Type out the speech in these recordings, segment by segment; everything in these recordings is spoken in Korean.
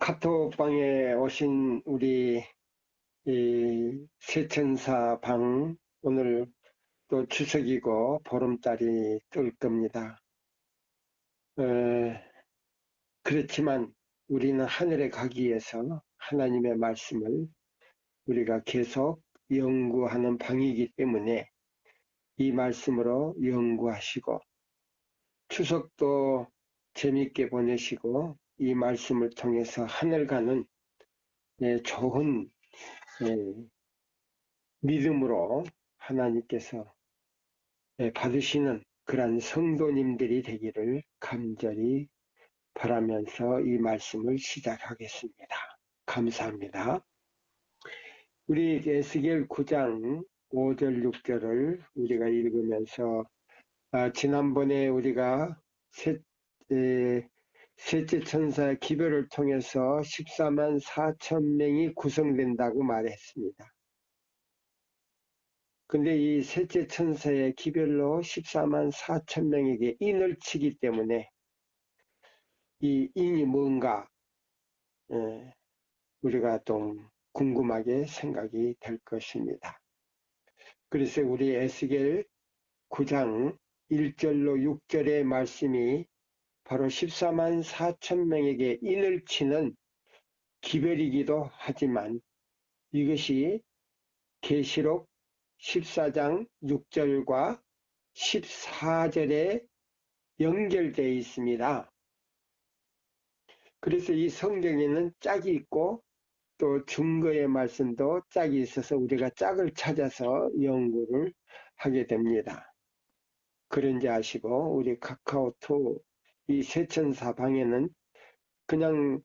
카톡방에 오신 우리 이 세천사 방, 오늘 또 추석이고 보름달이 뜰 겁니다. 그렇지만 우리는 하늘에 가기 위해서 하나님의 말씀을 우리가 계속 연구하는 방이기 때문에 이 말씀으로 연구하시고 추석도 재밌게 보내시고 이 말씀을 통해서 하늘 가는 좋은 믿음으로 하나님께서 받으시는 그러한 성도님들이 되기를 간절히 바라면서 이 말씀을 시작하겠습니다. 감사합니다. 우리 에스겔 9장 5절 6절을 우리가 읽으면서 지난번에 우리가 셋째 천사의 기별을 통해서 14만 4천 명이 구성된다고 말했습니다. 근데 이 셋째 천사의 기별로 14만 4천 명에게 인을 치기 때문에 이 인이 뭔가 우리가 좀 궁금하게 생각이 될 것입니다. 그래서 우리 에스겔 9장 1절로 6절의 말씀이 바로 14만 4천 명에게 인을 치는 기별이기도 하지만 이것이 계시록 14장 6절과 14절에 연결되어 있습니다. 그래서 이 성경에는 짝이 있고 또 증거의 말씀도 짝이 있어서 우리가 짝을 찾아서 연구를 하게 됩니다. 그런지 아시고 우리 카카오톡 이 세천사방에는 그냥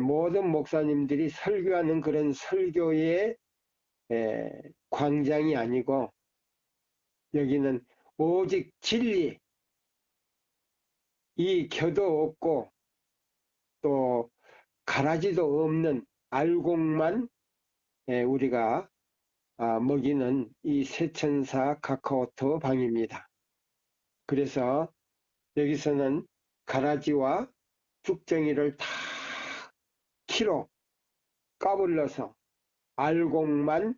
모든 목사님들이 설교하는 그런 설교의 광장이 아니고 여기는 오직 진리, 이 겨도 없고 또 가라지도 없는 알곡만 우리가 먹이는 이 세천사 카카오톡 방입니다. 그래서 여기서는 가라지와 죽정이를 다 키로 까불러서 알곡만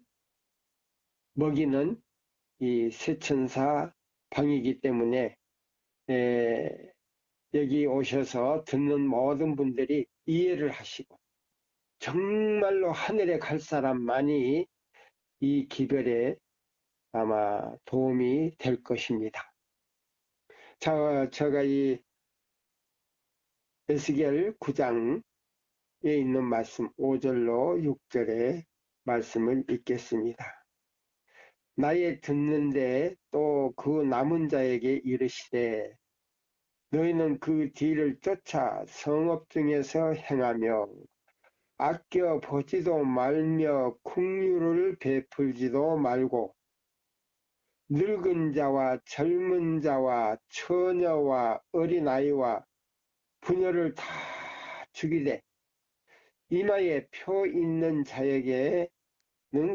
먹이는 이 세천사 방이기 때문에 여기 오셔서 듣는 모든 분들이 이해를 하시고 정말로 하늘에 갈 사람만이 이 기별에 아마 도움이 될 것입니다. 자, 제가 이 에스겔 9장에 있는 말씀 5절로 6절의 말씀을 읽겠습니다. 나의 듣는데 또 그 남은 자에게 이르시되 너희는 그 뒤를 쫓아 성읍 중에서 행하며 아껴 보지도 말며 긍휼을 베풀지도 말고 늙은 자와 젊은 자와 처녀와 어린아이와 부녀를 다 죽이되 이마에 표 있는 자에게는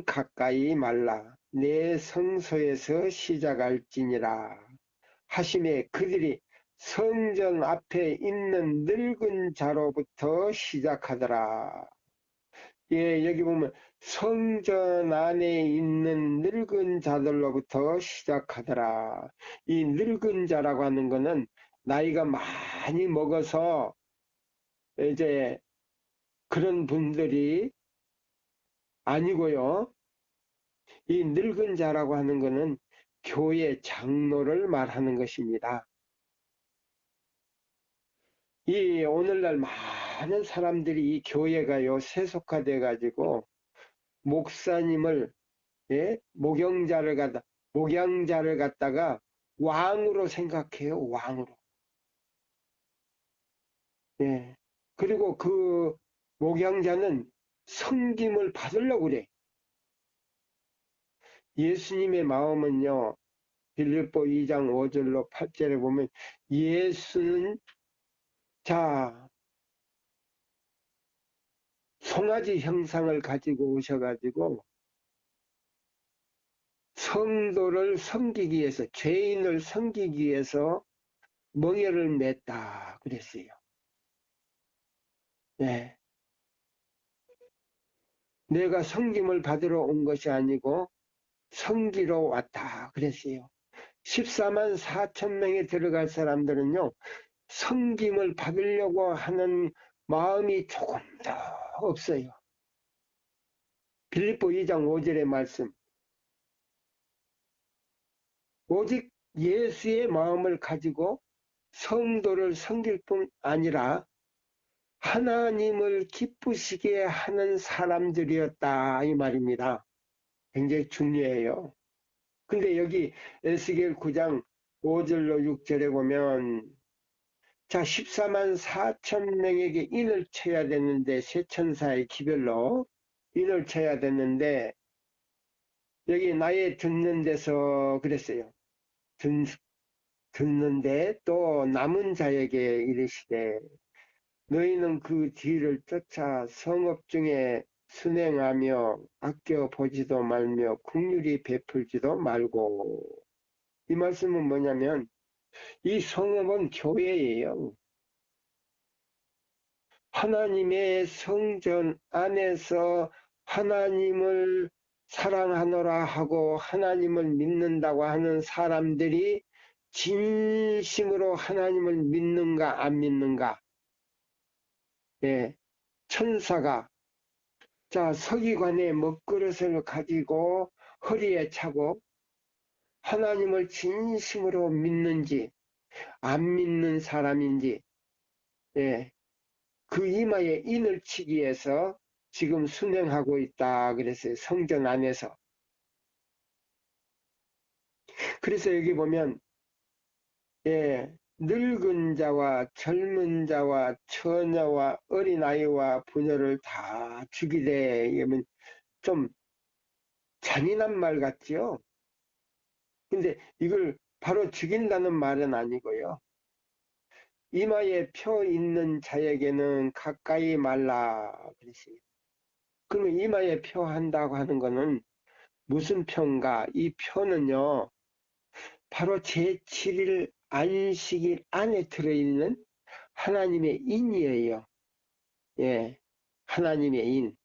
가까이 말라. 내 성소에서 시작할지니라 하심에 그들이 성전 앞에 있는 늙은 자로부터 시작하더라. 여기 보면 성전 안에 있는 늙은 자들로부터 시작하더라. 이 늙은 자라고 하는 것은 나이가 많이 먹어서 이제 그런 분들이 아니고요. 이 늙은 자라고 하는 것은 교회 장로를 말하는 것입니다. 이 오늘날 많은 사람들이 이 교회가요 세속화돼 가지고 목사님을 목양자를 갖다가 왕으로 생각해요. 왕으로. 그리고 그 목양자는 섬김을 받으려고 그래. 예수님의 마음은요. 빌립보 2장 5절로 8절에 보면 예수는 송아지 형상을 가지고 오셔가지고 성도를 섬기기 위해서 죄인을 섬기기 위해서 멍에를 맸다 그랬어요. 예. 내가 섬김을 받으러 온 것이 아니고 섬기러 왔다 그랬어요. 14만 4천 명에 들어갈 사람들은요, 섬김을 받으려고 하는 마음이 조금 더 없어요. 빌립보 2장 5절의 말씀. 오직 예수의 마음을 가지고 성도를 섬길 뿐 아니라 하나님을 기쁘시게 하는 사람들이었다 이 말입니다. 굉장히 중요해요. 근데 여기 에스겔 9장 5절로 6절에 보면 자 14만 4천 명에게 인을 쳐야 되는데 세 천사의 기별로 인을 쳐야 되는데 여기 나의 듣는 데서 그랬어요. 듣는데 또 남은 자에게 이르시되 너희는 그 뒤를 쫓아 성읍 중에 순행하며 아껴보지도 말며 긍휼히 베풀지도 말고. 이 말씀은 뭐냐면 이 성읍은 교회예요. 하나님의 성전 안에서 하나님을 사랑하노라 하고 하나님을 믿는다고 하는 사람들이 진심으로 하나님을 믿는가 안 믿는가. 예, 천사가 자 서기관의 먹그릇을 가지고 허리에 차고 하나님을 진심으로 믿는지 안 믿는 사람인지 예, 그 이마에 인을 치기 위해서 지금 순행하고 있다 그랬어요. 성전 안에서. 그래서 여기 보면 예, 늙은 자와 젊은 자와 처녀와 어린아이와 부녀를 다 죽이되 이러면 좀 잔인한 말 같지요. 근데 이걸 바로 죽인다는 말은 아니고요. 이마에 표 있는 자에게는 가까이 말라 그랬어요. 그러면 이마에 표 한다고 하는 거는 무슨 표인가? 이 표는요. 바로 제7일 안식일 안에 들어있는 하나님의 인이에요. 예, 하나님의 인.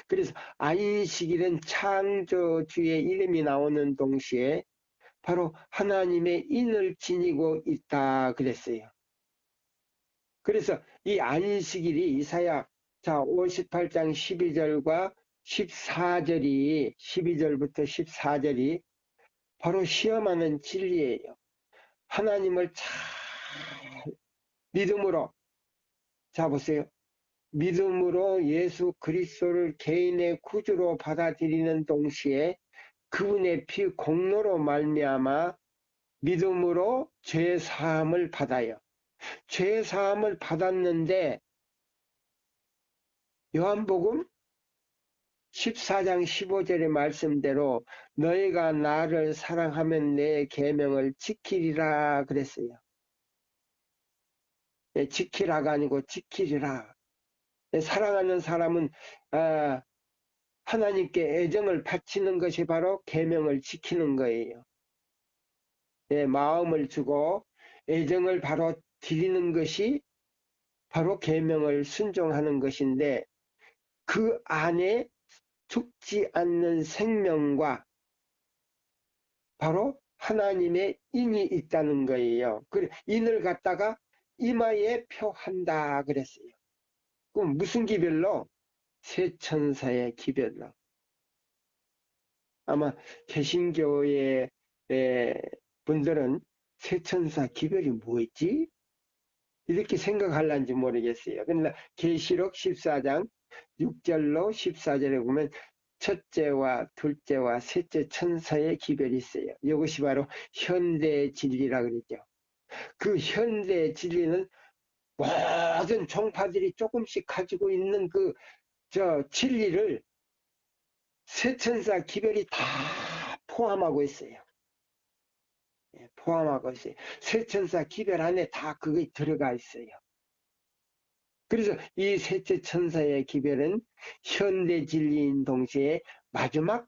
그래서 안식일은 창조주의 이름이 나오는 동시에 바로 하나님의 인을 지니고 있다 그랬어요. 그래서 이 안식일이 이사야 자 58장 12절과 14절이 12절부터 14절이 바로 시험하는 진리예요. 하나님을 잘 믿음으로 자 보세요. 믿음으로 예수 그리스도를 개인의 구주로 받아들이는 동시에 그분의 피 공로로 말미암아 믿음으로 죄 사함을 받아요. 죄 사함을 받았는데 요한복음 14장 15절의 말씀대로 너희가 나를 사랑하면 내 계명을 지키리라 그랬어요. 네, 지키라가 아니고 지키리라. 네, 사랑하는 사람은 하나님께 애정을 바치는 것이 바로 계명을 지키는 거예요. 네, 마음을 주고 애정을 바로 드리는 것이 바로 계명을 순종하는 것인데 그 안에 죽지 않는 생명과 바로 하나님의 인이 있다는 거예요. 그래, 인을 갖다가 이마에 표한다 그랬어요. 그럼 무슨 기별로? 세 천사의 기별로. 아마 개신교의 분들은 세 천사 기별이 뭐였지? 이렇게 생각할란지 모르겠어요. 그러나 계시록 14장 6절로 14절에 보면 첫째와 둘째와 셋째 천사의 기별이 있어요. 이것이 바로 현대 진리라 그러죠. 그 현대 진리는 모든 종파들이 조금씩 가지고 있는 그 진리를 세 천사 기별이 다 포함하고 있어요. 포함하고 있어요. 세 천사 기별 안에 다 그게 들어가 있어요. 그래서 이 셋째 천사의 기별은 현대 진리인 동시에 마지막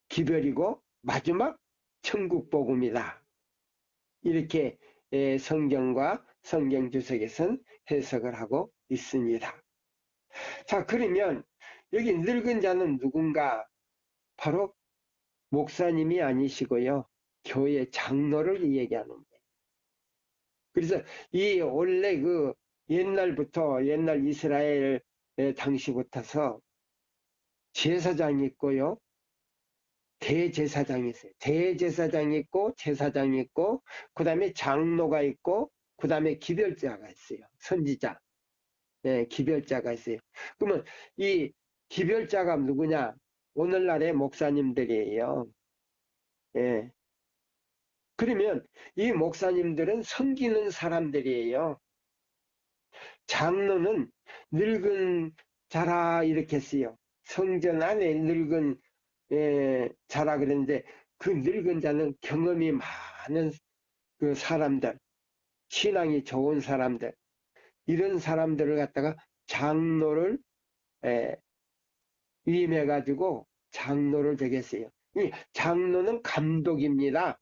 기별이고 마지막 천국 복음이다. 이렇게 성경과 성경 주석에선 해석을 하고 있습니다. 자, 그러면 여기 늙은 자는 누군가? 바로 목사님이 아니시고요. 교회 장로를 얘기하는 거예요. 그래서 이 원래 그 옛날부터 옛날 이스라엘 당시부터서 제사장이 있고요. 대제사장이 있어요. 대제사장이 있고 제사장이 있고 그다음에 장로가 있고 그다음에 기별자가 있어요. 선지자. 네, 기별자가 있어요. 그러면 이 기별자가 누구냐? 오늘날의 목사님들이에요. 예. 그러면 이 목사님들은 섬기는 사람들이에요. 장로는 늙은 자라 이렇게 했어요. 성전 안에 늙은 자라 그랬는데 그 늙은 자는 경험이 많은 그 사람들, 신앙이 좋은 사람들, 이런 사람들을 갖다가 장로를 위임해가지고 장로를 되겠어요. 이 장로는 감독입니다.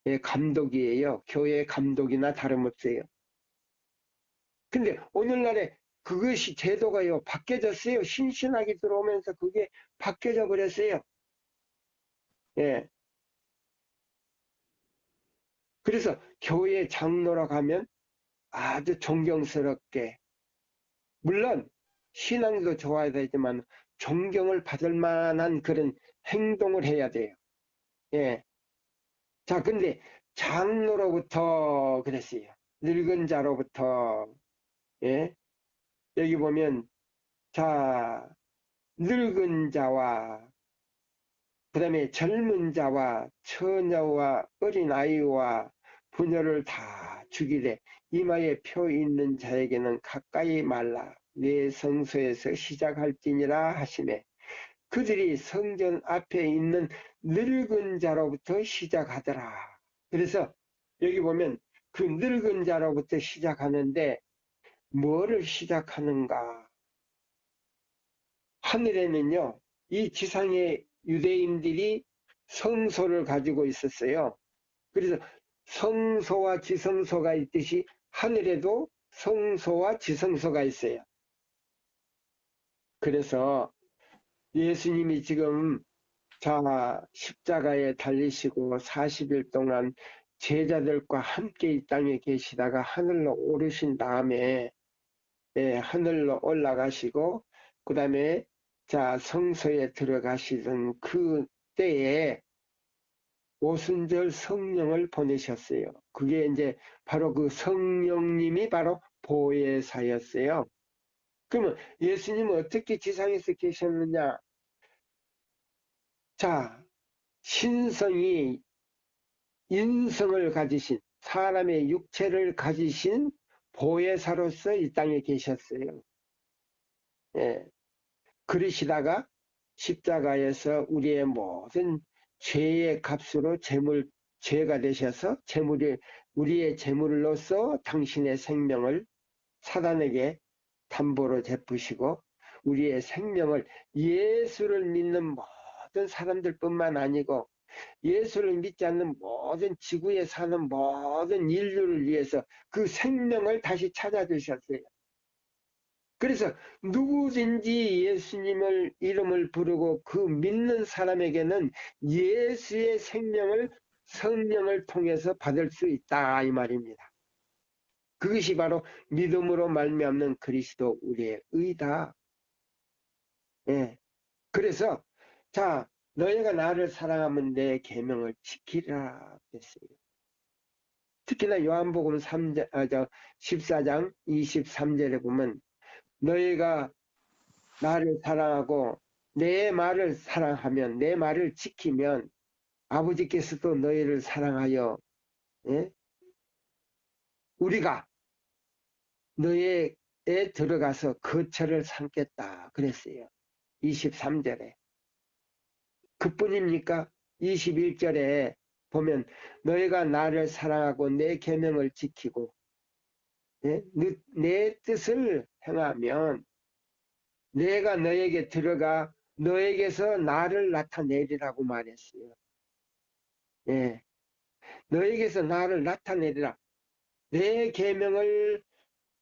예, 감독이에요. 교회 감독이나 다름없어요. 근데 오늘날에 그것이 제도가요 바뀌어졌어요. 신신하게 들어오면서 그게 바뀌어져 버렸어요. 예. 그래서 교회 장로라고 하면 아주 존경스럽게, 물론 신앙도 좋아야 되지만 존경을 받을 만한 그런 행동을 해야 돼요. 예. 자, 근데 장로로부터 그랬어요. 늙은 자로부터. 예. 여기 보면 자, 늙은 자와 그다음에 젊은 자와 처녀와 어린아이와 부녀를 다 죽이되 이마에 표 있는 자에게는 가까이 말라 내 성소에서 시작할지니라 하시매 그들이 성전 앞에 있는 늙은 자로부터 시작하더라. 그래서 여기 보면 그 늙은 자로부터 시작하는데 뭐를 시작하는가? 하늘에는요, 이 지상의 유대인들이 성소를 가지고 있었어요. 그래서 성소와 지성소가 있듯이 하늘에도 성소와 지성소가 있어요. 그래서 예수님이 지금 자 십자가에 달리시고 40일 동안 제자들과 함께 이 땅에 계시다가 하늘로 오르신 다음에 하늘로 올라가시고 그 다음에 자 성소에 들어가시던 그 때에 오순절 성령을 보내셨어요. 그게 이제 바로 그 성령님이 바로 보혜사였어요. 그러면 예수님은 어떻게 지상에서 계셨느냐? 자, 신성이 인성을 가지신 사람의 육체를 가지신 보혜사로서 이 땅에 계셨어요. 예. 그러시다가 십자가에서 우리의 모든 죄의 값으로 죄가 되셔서 우리의 제물로서 당신의 생명을 사단에게 담보로 베푸시고 우리의 생명을 예수를 믿는 모든 사람들뿐만 아니고 예수를 믿지 않는 모든 지구에 사는 모든 인류를 위해서 그 생명을 다시 찾아주셨어요. 그래서 누구든지 예수님을 이름을 부르고 그 믿는 사람에게는 예수의 생명을 성령을 통해서 받을 수 있다 이 말입니다. 그것이 바로 믿음으로 말미암는 그리스도 우리의 의다. 예. 그래서 자 너희가 나를 사랑하면 내 계명을 지키라 그랬어요. 특히나 요한복음 14장 23절에 보면 너희가 나를 사랑하고 내 말을 사랑하면 내 말을 지키면 아버지께서도 너희를 사랑하여 예? 우리가 너희에 들어가서 거처를 삼겠다 그랬어요. 23절에. 그뿐입니까? 21절에 보면 너희가 나를 사랑하고 내 계명을 지키고 예? 내 뜻을 행하면 내가 너에게 들어가 너에게서 나를 나타내리라고 말했어요. 예. 너에게서 나를 나타내리라. 내 계명을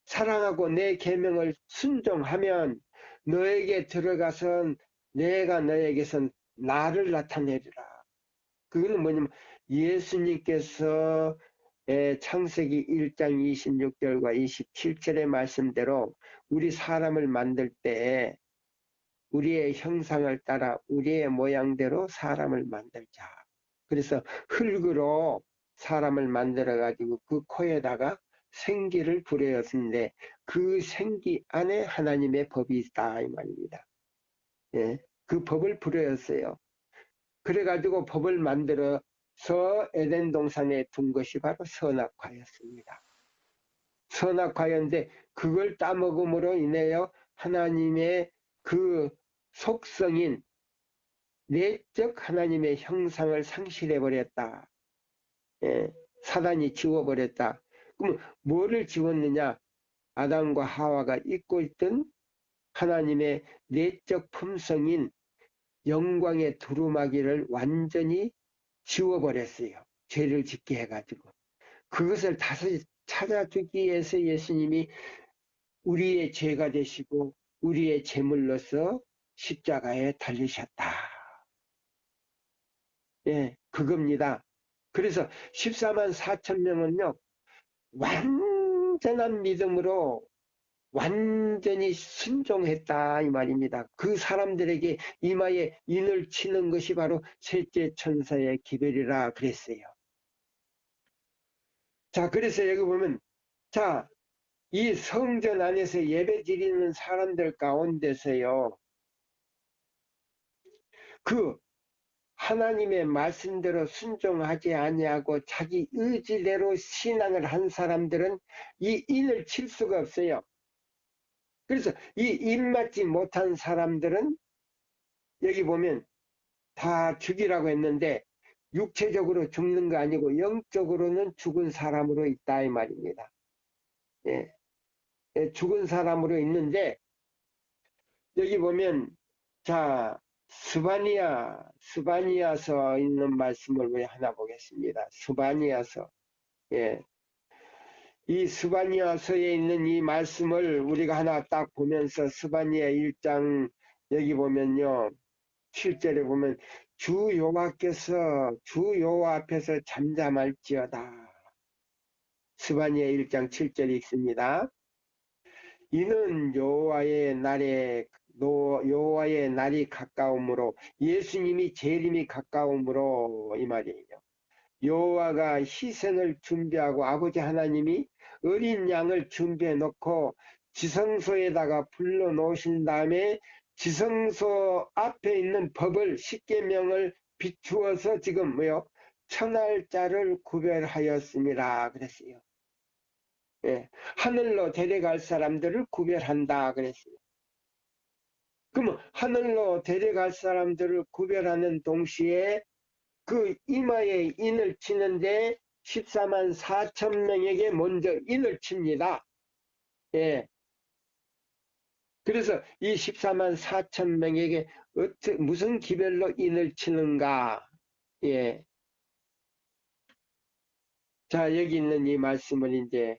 사랑하고 내 계명을 순종하면 너에게 들어가서 내가 너에게서 나를 나타내리라. 그거는 뭐냐면 예수님께서 창세기 1장 26절과 27절의 말씀대로 우리 사람을 만들 때 우리의 형상을 따라 우리의 모양대로 사람을 만들자. 그래서 흙으로 사람을 만들어 가지고 그 코에다가 생기를 부려였는데 그 생기 안에 하나님의 법이 있다 이 말입니다. 예, 그 법을 부려였어요. 그래가지고 법을 만들어서 에덴 동산에 둔 것이 바로 선악과였습니다. 선악과였는데 그걸 따먹음으로 인하여 하나님의 그 속성인 내적 하나님의 형상을 상실해버렸다. 예, 사단이 지워버렸다. 그럼 뭐를 지웠느냐? 아담과 하와가 입고 있던 하나님의 내적 품성인 영광의 두루마기를 완전히 지워버렸어요. 죄를 짓게 해가지고. 그것을 다시 찾아주기 위해서 예수님이 우리의 죄가 되시고 우리의 제물로서 십자가에 달리셨다. 예, 그겁니다. 그래서 14만 4천 명은요, 완전한 믿음으로 완전히 순종했다 이 말입니다. 그 사람들에게 이마에 인을 치는 것이 바로 셋째 천사의 기별이라 그랬어요. 자, 그래서 여기 보면 자, 이 성전 안에서 예배 드리는 사람들 가운데서요, 그 하나님의 말씀대로 순종하지 아니하고 자기 의지대로 신앙을 한 사람들은 이 인을 칠 수가 없어요. 그래서 이 입맞지 못한 사람들은 여기 보면 다 죽이라고 했는데 육체적으로 죽는 거 아니고 영적으로는 죽은 사람으로 있다 이 말입니다. 예, 죽은 사람으로 있는데 여기 보면 자 스바니아서 있는 말씀을 우리 하나 보겠습니다. 스바니아서. 예. 이 스바니아서에 있는 이 말씀을 우리가 하나 딱 보면서 스바니아 1장 여기 보면요. 7절에 보면 주 여호와께서 주 여호와 앞에서 잠잠할지어다. 스바니아 1장 7절이 있습니다. 이는 여호와의 날이 가까움으로 예수님이 재림이 가까움으로 이 말이에요. 여호와가 희생을 준비하고 아버지 하나님이 어린 양을 준비해 놓고 지성소에다가 불러 놓으신 다음에 지성소 앞에 있는 법을 십계명을 비추어서 지금 뭐요? 천할자를 구별하였습니다. 그랬어요. 예, 하늘로 데려갈 사람들을 구별한다 그랬어요. 그러면 하늘로 데려갈 사람들을 구별하는 동시에 그 이마에 인을 치는데 14만 4천 명에게 먼저 인을 칩니다. 예. 그래서 이 14만 4천 명에게 무슨 기별로 인을 치는가? 예. 자, 여기 있는 이 말씀을 이제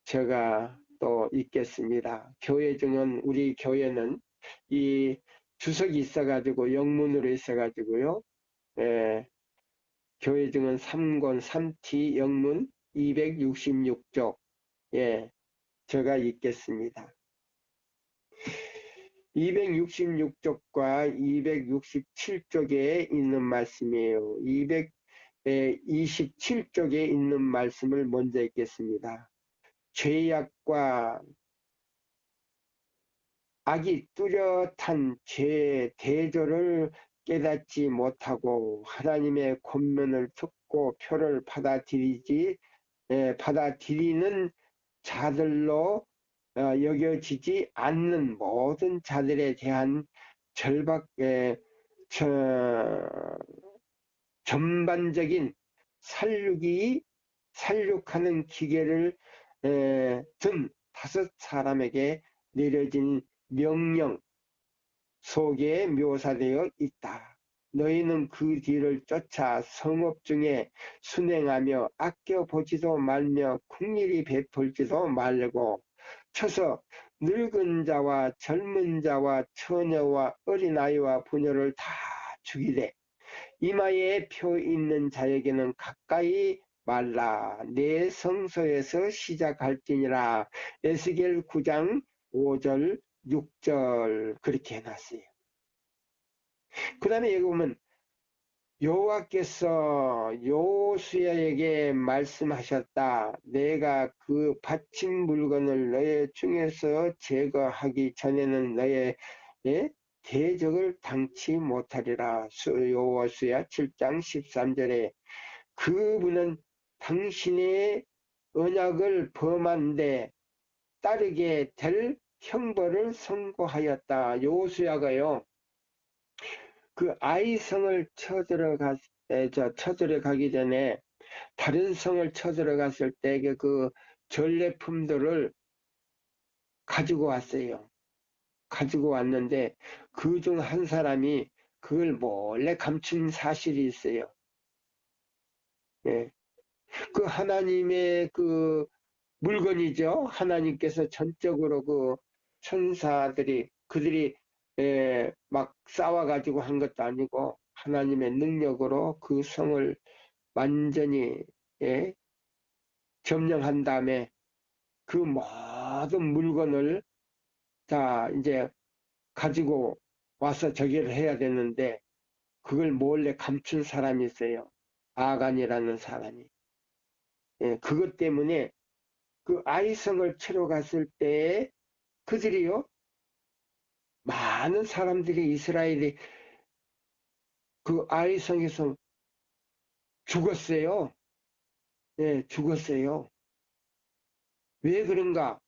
제가 또 읽겠습니다. 교회 중은 우리 교회는 이 주석이 있어가지고 영문으로 있어가지고요. 예. 교회 중은 3권 3T 영문 266쪽. 예. 제가 읽겠습니다. 266쪽과 267쪽에 있는 말씀이에요. 227쪽에 있는 말씀을 먼저 읽겠습니다. 죄악과 악이 뚜렷한 죄의 대조를 깨닫지 못하고 하나님의 권면을 듣고 표를 받아들이는 자들로 여겨지지 않는 모든 자들에 대한 전반적인 살육하는 기계를 든 5사람에게 내려진 명령 속에 묘사되어 있다. 너희는 그 뒤를 쫓아 성읍 중에 순행하며 아껴보지도 말며 국리를 베풀지도 말고 쳐서 늙은 자와 젊은 자와 처녀와 어린아이와 부녀를 다 죽이되 이마에 표 있는 자에게는 가까이 말라. 내 성소에서 시작할지니라. 에스겔 9장 5절 6절 그렇게 해놨어요. 그 다음에 여기 보면 여호와께서 여호수아에게 말씀하셨다. 내가 그 바친 물건을 너의 중에서 제거하기 전에는 너의 대적을 당치 못하리라. 여호수아 7장 13절에 그분은 당신의 언약을 범한 데 따르게 될 형벌을 선고하였다. 여호수아가요. 그 아이성을 쳐들어가기 전에 다른 성을 쳐들어갔을 때 그 전례품들을 가지고 왔어요. 가지고 왔는데 그 중 한 사람이 그걸 몰래 감춘 사실이 있어요. 예. 그 하나님의 그 물건이죠. 하나님께서 전적으로 그 천사들이 그들이 막 싸워가지고 한 것도 아니고 하나님의 능력으로 그 성을 완전히 점령한 다음에 그 모든 물건을 다 이제 가지고 와서 저기를 해야 되는데 그걸 몰래 감춘 사람이 있어요. 아간이라는 사람이. 그것 때문에 그 아이성을 치러 갔을 때 그들이요 많은 사람들이 이스라엘이 그 아이성에서 죽었어요. 죽었어요. 왜 그런가?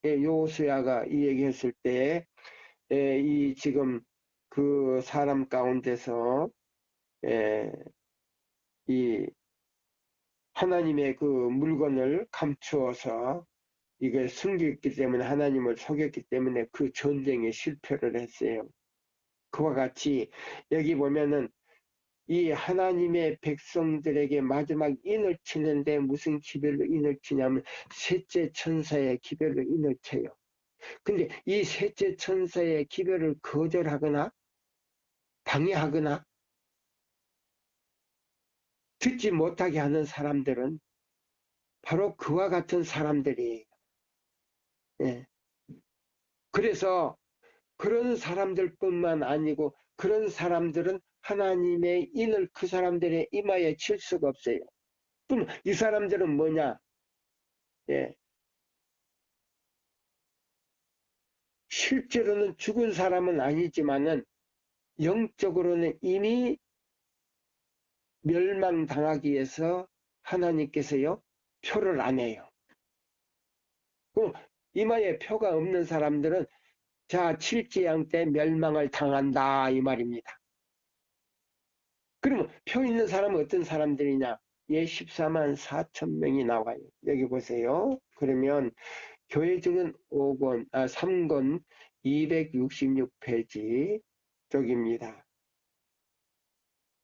여호수아가 이 얘기했을 때, 이 지금 그 사람 가운데서 이 하나님의 그 물건을 감추어서 이걸 숨겼기 때문에 하나님을 속였기 때문에 그 전쟁에 실패를 했어요. 그와 같이 여기 보면은 이 하나님의 백성들에게 마지막 인을 치는데 무슨 기별로 인을 치냐면 셋째 천사의 기별로 인을 쳐요. 근데 이 셋째 천사의 기별을 거절하거나 방해하거나 듣지 못하게 하는 사람들은 바로 그와 같은 사람들이에요. 그래서 그런 사람들뿐만 아니고 그런 사람들은 하나님의 인을 그 사람들의 이마에 칠 수가 없어요. 그럼 이 사람들은 뭐냐? 실제로는 죽은 사람은 아니지만은 영적으로는 이미 멸망당하기 위해서 하나님께서요 표를 안 해요. 그럼 이마에 표가 없는 사람들은 자 칠지양 때 멸망을 당한다 이 말입니다. 그러면 표 있는 사람은 어떤 사람들이냐? 14만 4천 명이 나와요. 여기 보세요. 그러면 교회 증언 3권 266페이지 쪽입니다.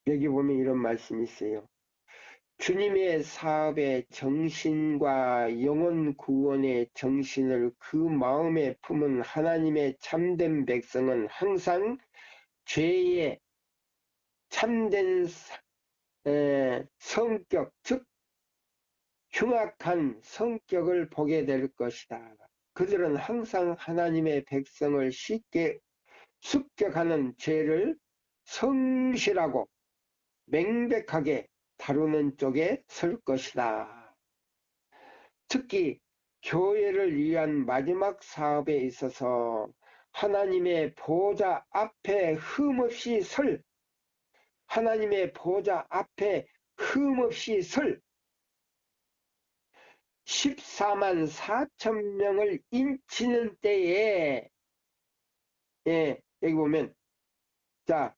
여기 보면 이런 말씀이 있어요. 주님의 사업의 정신과 영혼 구원의 정신을 그 마음에 품은 하나님의 참된 백성은 항상 죄의 참된 성격, 즉 흉악한 성격을 보게 될 것이다. 그들은 항상 하나님의 백성을 쉽게 습격하는 죄를 성실하고 명백하게 다루는 쪽에 설 것이다. 특히 교회를 위한 마지막 사업에 있어서 하나님의 보좌 앞에 흠없이 설 하나님의 보좌 앞에 흠없이 설 14만 4천 명을 인치는 때에 여기 보면 자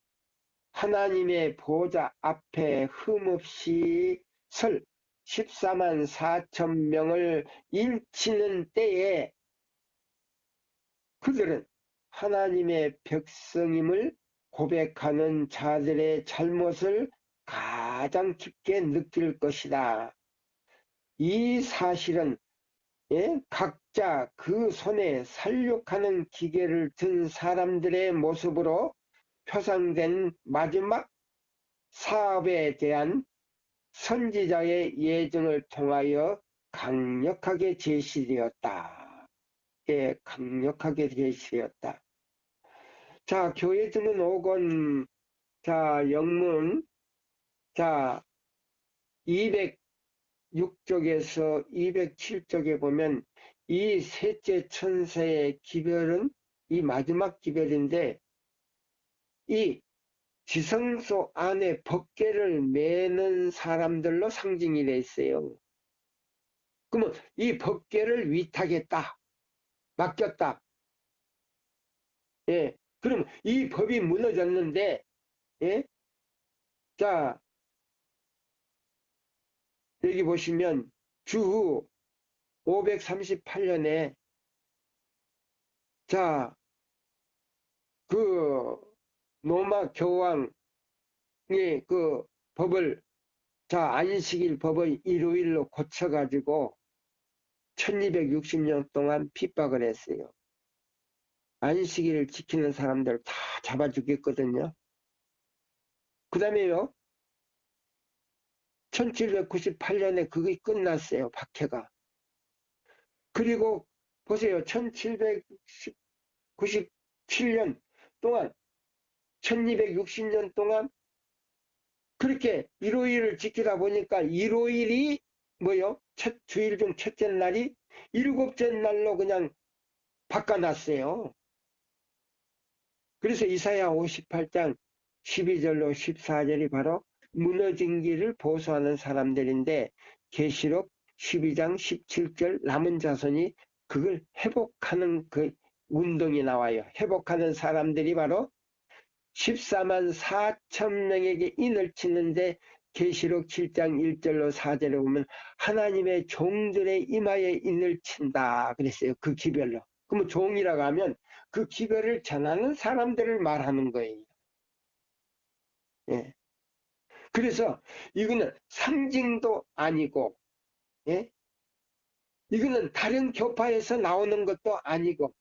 하나님의 보좌 앞에 흠없이 설 14만 4천 명을 인치는 때에 그들은 하나님의 백성임을 고백하는 자들의 잘못을 가장 깊게 느낄 것이다. 이 사실은 각 자, 그 손에 살육하는 기계를 든 사람들의 모습으로 표상된 마지막 사업에 대한 선지자의 예증을 통하여 강력하게 제시되었다. 예, 강력하게 제시되었다. 자, 교회 등은 5권, 자, 영문, 자, 206쪽에서 207쪽에 보면 이 셋째 천사의 기별은 이 마지막 기별인데 이 지성소 안에 법궤를 매는 사람들로 상징이 돼 있어요. 그러면 이 법궤를 위탁했다. 맡겼다. 예. 그럼 이 법이 무너졌는데, 예? 자, 여기 보시면 주후 538년에 자, 그 로마 교황이 그 법을 자, 안식일 법을 일요일로 고쳐가지고 1260년 동안 핍박을 했어요. 안식일을 지키는 사람들 다 잡아 죽였거든요. 그 다음에요, 1798년에 그게 끝났어요, 박해가. 그리고 보세요, 1797년 동안, 1260년 동안 그렇게 일요일을 지키다 보니까 일요일이 뭐요? 주일 중 첫째 날이 일곱째 날로 그냥 바꿔놨어요. 그래서 이사야 58장 12절로 14절이 바로 무너진 길을 보수하는 사람들인데 계시록 12장 17절 남은 자손이 그걸 회복하는 그 운동이 나와요. 회복하는 사람들이 바로 14만 4천 명에게 인을 치는데 계시록 7장 1절로 4절에 보면 하나님의 종들의 이마에 인을 친다 그랬어요. 그 기별로. 그러면 종이라고 하면 그 기별을 전하는 사람들을 말하는 거예요. 예. 그래서 이거는 상징도 아니고, 예? 이거는 다른 교파에서 나오는 것도 아니고,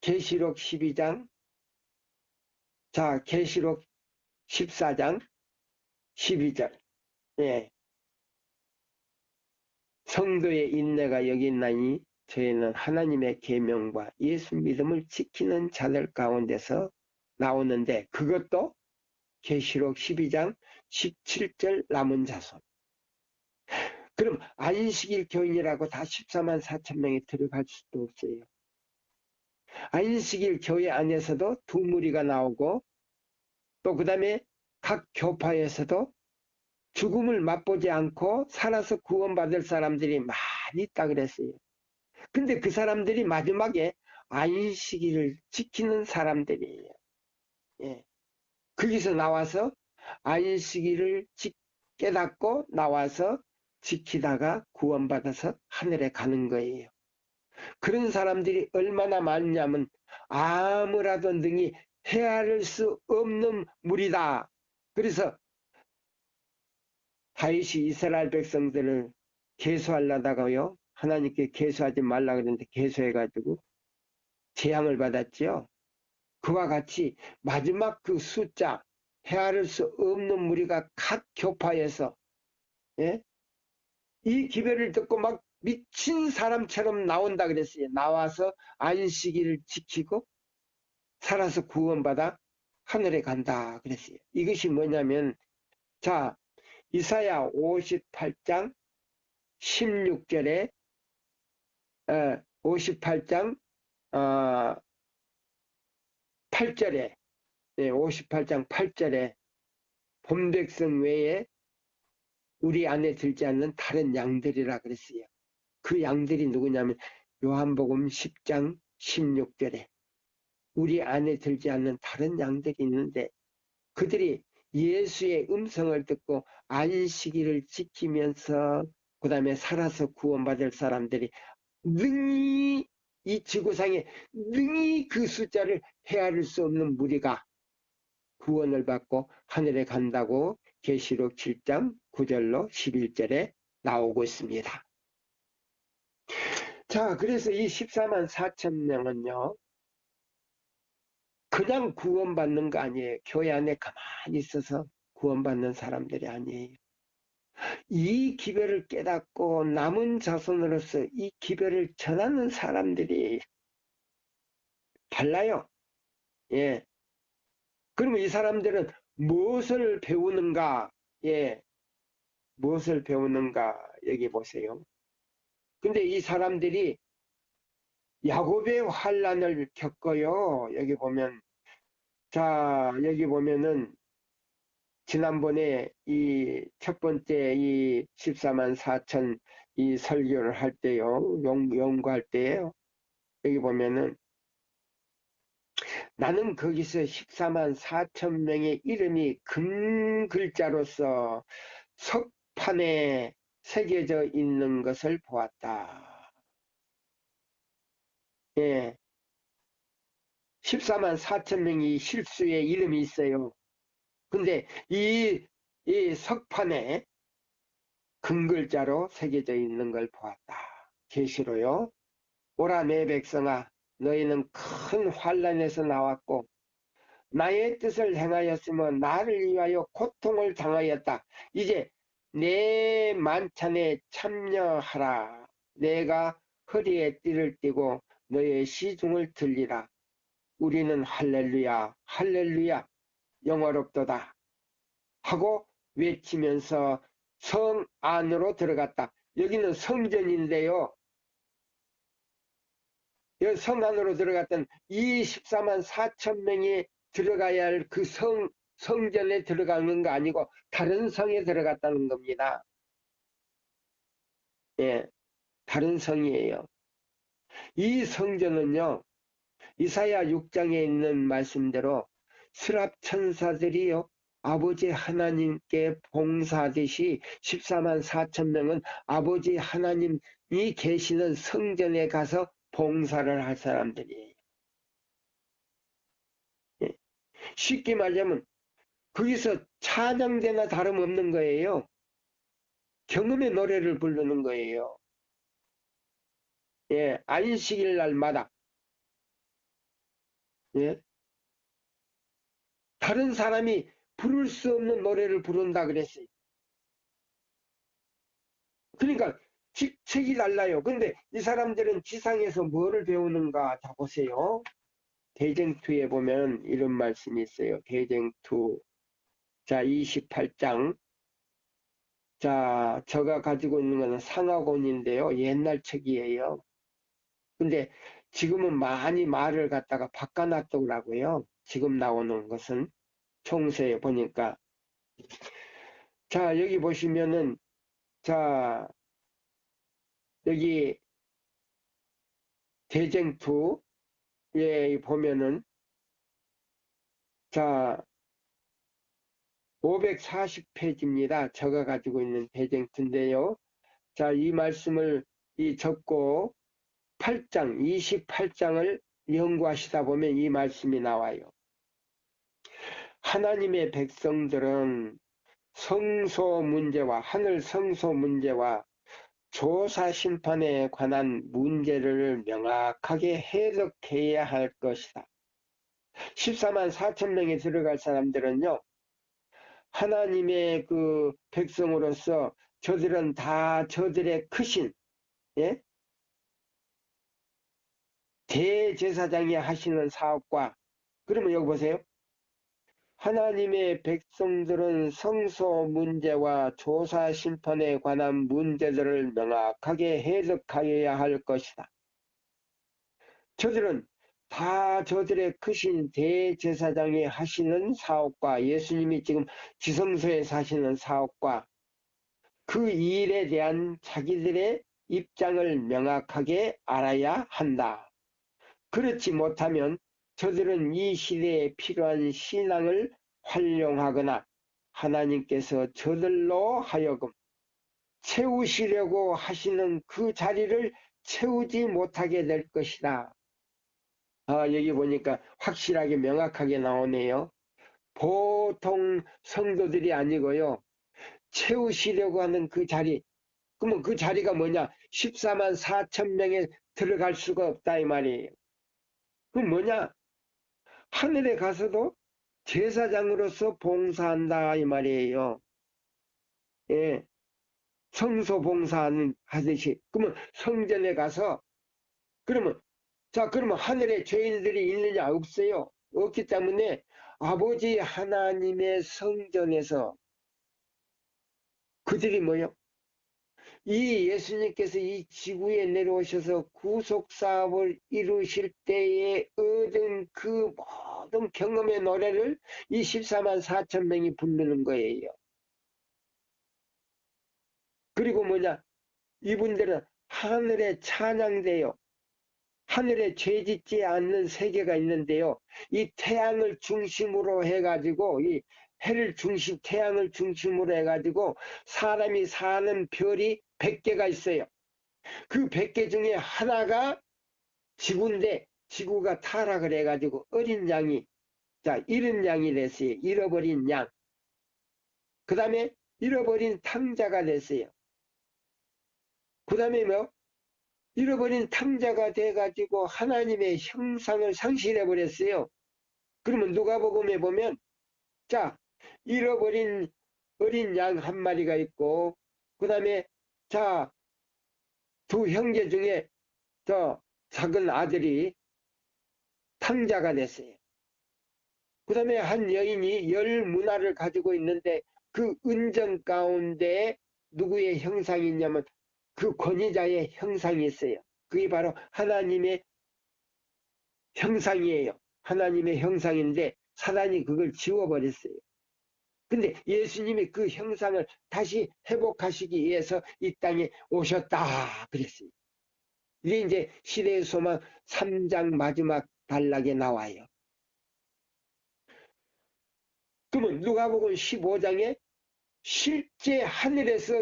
계시록 12장, 자, 계시록 14장 12절, 예. 성도의 인내가 여기 있나니 저희는 하나님의 계명과 예수 믿음을 지키는 자들 가운데서 나오는데 그것도 계시록 12장 17절 남은 자손. 그럼 안식일 교인이라고 다 14만 4천 명이 들어갈 수도 없어요. 안식일 교회 안에서도 두 무리가 나오고 또 그 다음에 각 교파에서도 죽음을 맛보지 않고 살아서 구원받을 사람들이 많이 있다 그랬어요. 근데 그 사람들이 마지막에 안식일을 지키는 사람들이에요. 예. 거기서 나와서 안식일을 깨닫고 나와서 지키다가 구원받아서 하늘에 가는 거예요. 그런 사람들이 얼마나 많냐면 아무라도 능히 헤아릴 수 없는 무리다. 그래서 다윗이 이스라엘 백성들을 계수하려다가요. 하나님께 계수하지 말라 그랬는데 계수해가지고 재앙을 받았지요. 그와 같이 마지막 그 숫자 헤아릴 수 없는 무리가 각 교파에서 예? 이 기별을 듣고 막 미친 사람처럼 나온다 그랬어요. 나와서 안식일을 지키고 살아서 구원받아 하늘에 간다 그랬어요. 이것이 뭐냐면 자 이사야 58장 16절에 58장 8절에 58장 8절에 본백성 외에 우리 안에 들지 않는 다른 양들이라 그랬어요. 그 양들이 누구냐면 요한복음 10장 16절에 우리 안에 들지 않는 다른 양들이 있는데 그들이 예수의 음성을 듣고 안식일을 지키면서 그 다음에 살아서 구원받을 사람들이 능히 이 지구상에 능히 그 숫자를 헤아릴 수 없는 무리가 구원을 받고 하늘에 간다고 계시록 7장 9절로 11절에 나오고 있습니다. 자, 그래서 이 14만 4천 명은요, 그냥 구원받는 거 아니에요. 교회 안에 가만히 있어서 구원받는 사람들이 아니에요. 이 기별을 깨닫고 남은 자손으로서 이 기별을 전하는 사람들이 달라요. 예. 그러면 이 사람들은 무엇을 배우는가? 예. 무엇을 배우는가? 여기 보세요. 근데 이 사람들이 야곱의 환란을 겪어요. 여기 보면, 자, 여기 보면은 지난번에 이 첫 번째 이 14만 4천 이 설교를 할 때요. 연구할 때요. 여기 보면은 나는 거기서 14만 4천 명의 이름이 금 글자로서 석판에 새겨져 있는 것을 보았다. 예. 14만 4천 명이 실수의 이름이 있어요. 근데 이 석판에 금글자로 새겨져 있는 걸 보았다. 계시로요. 오라 내 백성아, 너희는 큰 환란에서 나왔고 나의 뜻을 행하였으면 나를 위하여 고통을 당하였다. 이제 내 만찬에 참여하라. 내가 허리에 띠를 띠고 너의 시중을 들리라. 우리는 할렐루야, 할렐루야, 영화롭도다 하고 외치면서 성 안으로 들어갔다. 여기는 성전인데요. 여기 성 안으로 들어갔던 이 14만 4천 명이 들어가야 할 그 성전에 들어가는 거 아니고 다른 성에 들어갔다는 겁니다. 예, 다른 성이에요. 이 성전은요, 이사야 6장에 있는 말씀대로 스랍 천사들이요, 아버지 하나님께 봉사하듯이 14만 4천 명은 아버지 하나님이 계시는 성전에 가서 봉사를 할 사람들이에요. 예. 쉽게 말하면 거기서 찬양대나 다름없는 거예요. 경음의 노래를 부르는 거예요. 예, 안식일 날마다. 예, 다른 사람이 부를 수 없는 노래를 부른다 그랬어요. 그러니까 직책이 달라요. 근데 이 사람들은 지상에서 뭐를 배우는가? 자, 보세요. 대쟁투에 보면 이런 말씀이 있어요. 대쟁투. 자, 28장. 자, 제가 가지고 있는 것은 상하곤인데요. 옛날 책이에요. 근데 지금은 많이 말을 갖다가 바꿔놨더라고요. 지금 나오는 것은 총세에 보니까. 자, 여기 보시면은, 자, 여기 대쟁투에 보면은, 자, 540페이지입니다. 제가 가지고 있는 대쟁투인데요. 자, 이 말씀을 적고 8장, 28장을 연구하시다 보면 이 말씀이 나와요. 하나님의 백성들은 성소 문제와 하늘 성소 문제와 조사 심판에 관한 문제를 명확하게 해석해야 할 것이다. 14만 4천 명이 들어갈 사람들은요, 하나님의 그 백성으로서 저들은 다 저들의 크신, 예? 대제사장이 하시는 사업과, 그러면 여기 보세요. 하나님의 백성들은 성소 문제와 조사 심판에 관한 문제들을 명확하게 해석하여야 할 것이다. 저들은 다 저들의 크신 대제사장이 하시는 사업과 예수님이 지금 지성소에 사시는 사업과 그 일에 대한 자기들의 입장을 명확하게 알아야 한다. 그렇지 못하면 저들은 이 시대에 필요한 신앙을 활용하거나 하나님께서 저들로 하여금 채우시려고 하시는 그 자리를 채우지 못하게 될 것이다. 여기 보니까 확실하게 명확하게 나오네요. 보통 성도들이 아니고요. 채우시려고 하는 그 자리, 그러면 그 자리가 뭐냐? 14만 4천 명에 들어갈 수가 없다 이 말이에요. 그럼 뭐냐? 하늘에 가서도 제사장으로서 봉사한다 이 말이에요. 예, 성소 봉사하는 하듯이. 그러면 성전에 가서 그러면 자 그러면 하늘에 죄인들이 있느냐? 없어요. 없기 때문에 아버지 하나님의 성전에서 그들이 뭐요? 이 예수님께서 이 지구에 내려오셔서 구속사업을 이루실 때에 얻은 그 모든 경험의 노래를 이 14만 4천 명이 부르는 거예요. 그리고 뭐냐? 이분들은 하늘에 찬양돼요. 하늘에 죄짓지 않는 세계가 있는데요. 이 태양을 중심으로 해가지고 이 해를 중심, 태양을 중심으로 해가지고 사람이 사는 별이 100개가 있어요. 그 100개 중에 하나가 지구인데 지구가 타락을 해가지고 어린 양이 자 잃은 양이 됐어요. 잃어버린 양. 그 다음에 잃어버린 탕자가 됐어요. 그 다음에 뭐 잃어버린 탕자가 돼가지고 하나님의 형상을 상실해 버렸어요. 그러면 누가복음에 보면 자 잃어버린 어린 양 한 마리가 있고 그 다음에 자 두 형제 중에 저 작은 아들이 탕자가 됐어요. 그 다음에 한 여인이 열 문화를 가지고 있는데 그 은정 가운데 누구의 형상이 있냐면 그 권위자의 형상이 있어요. 그게 바로 하나님의 형상이에요. 하나님의 형상인데 사단이 그걸 지워버렸어요. 근데 예수님이 그 형상을 다시 회복하시기 위해서 이 땅에 오셨다 그랬어요. 이게 이제 시대의 소망 3장 마지막 단락에 나와요. 그러면 누가복음 15장에 실제 하늘에서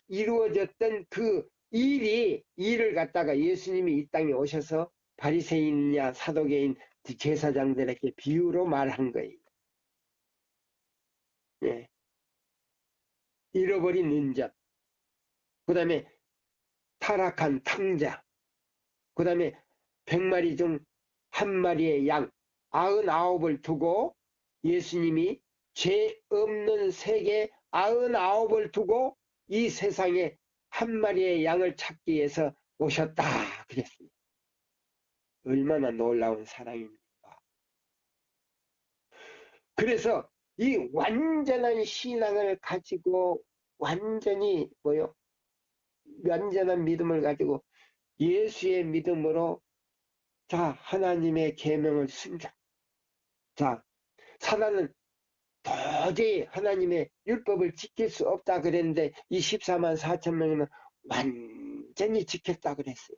이루어졌던 그 일을 갖다가 예수님이 이 땅에 오셔서 바리새인이냐 사도계인 제사장들에게 비유로 말한 거예요. 예. 잃어버린 은전, 그 다음에 타락한 탕자, 그 다음에 100마리 중 한 마리의 양, 99을 두고 예수님이 죄 없는 세계 99을 두고 이 세상에 한 마리의 양을 찾기 위해서 오셨다 그랬습니다. 얼마나 놀라운 사랑입니까? 그래서 이 완전한 신앙을 가지고 완전히 뭐요? 완전한 믿음을 가지고 예수의 믿음으로 자 하나님의 계명을 순종. 자 사단은 도저히 하나님의 율법을 지킬 수 없다 그랬는데 이 14만 4천 명은 완전히 지켰다 그랬어요.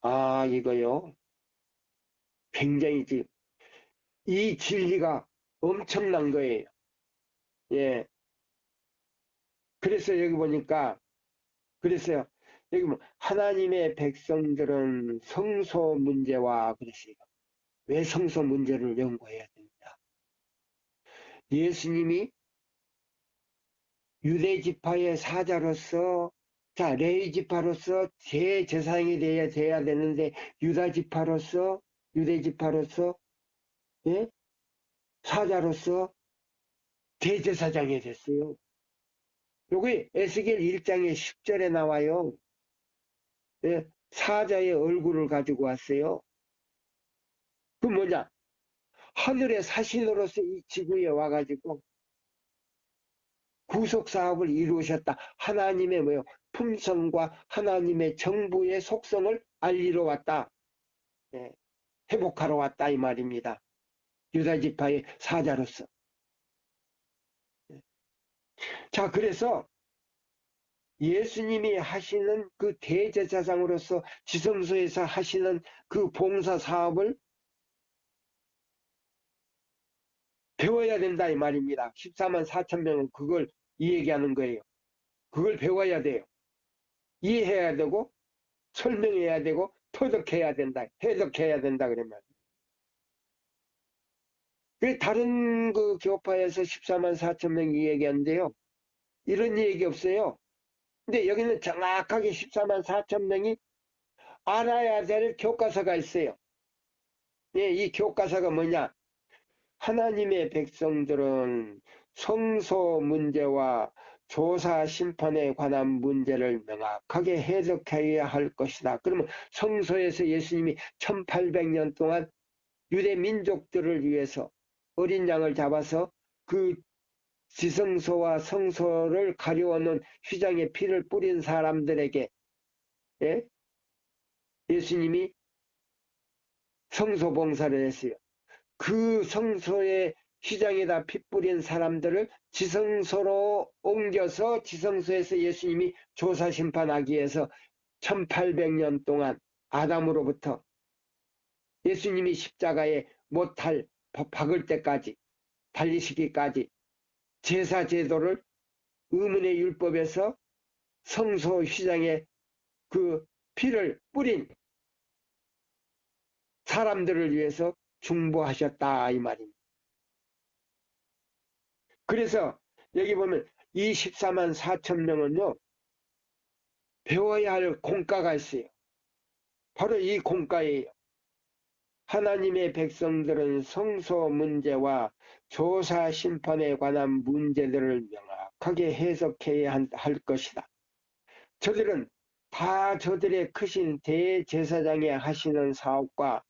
아 이거요. 굉장히 이 진리가 엄청난 거예요. 예. 그래서 여기 보니까 그랬어요. 여기 뭐 하나님의 백성들은 성소 문제와 그랬어요. 왜 성소 문제를 연구해야 됩니다. 예수님이 유대 지파의 사자로서 자 레위 지파로서 대제사장이 돼야 되는데 유대 지파로서 예? 사자로서 대제사장이 됐어요. 여기 에스겔 1장의 10절에 나와요. 예? 사자의 얼굴을 가지고 왔어요. 그 뭐냐? 하늘의 사신으로서 이 지구에 와가지고 구속사업을 이루셨다. 하나님의 뭐요? 품성과 하나님의 정부의 속성을 알리러 왔다. 예, 회복하러 왔다 이 말입니다. 유다지파의 사자로서. 예. 자 그래서 예수님이 하시는 그 대제사장으로서 지성소에서 하시는 그 봉사사업을 배워야 된다 이 말입니다. 14만 4천 명은 그걸 이 얘기하는 거예요. 그걸 배워야 돼요. 이해해야 되고 설명해야 되고 터득해야 된다. 해석해야 된다 그러면. 다른 그 교파에서 14만 4천 명이 얘기하는데요. 이런 얘기 없어요. 근데 여기는 정확하게 14만 4천 명이 알아야 될 교과서가 있어요. 예, 이 교과서가 뭐냐? 하나님의 백성들은 성소 문제와 조사 심판에 관한 문제를 명확하게 해석해야 할 것이다. 그러면 성소에서 예수님이 1800년 동안 유대 민족들을 위해서 어린 양을 잡아서 그 지성소와 성소를 가려놓은 휘장에 피를 뿌린 사람들에게, 예? 예수님이 성소 봉사를 했어요. 그 성소의 휘장에다 피 뿌린 사람들을 지성소로 옮겨서 지성소에서 예수님이 조사 심판하기 위해서 1800년 동안 아담으로부터 예수님이 십자가에 못할 박을 때까지 달리시기까지 제사 제도를 의문의 율법에서 성소 휘장에 그 피를 뿌린 사람들을 위해서 중보하셨다 이 말입니다. 그래서 여기 보면 24만 4천 명은요 배워야 할 공과가 있어요. 바로 이 공과예요. 하나님의 백성들은 성소 문제와 조사 심판에 관한 문제들을 명확하게 해석해야 할 것이다. 저들은 다 저들의 크신 대제사장이 하시는 사업과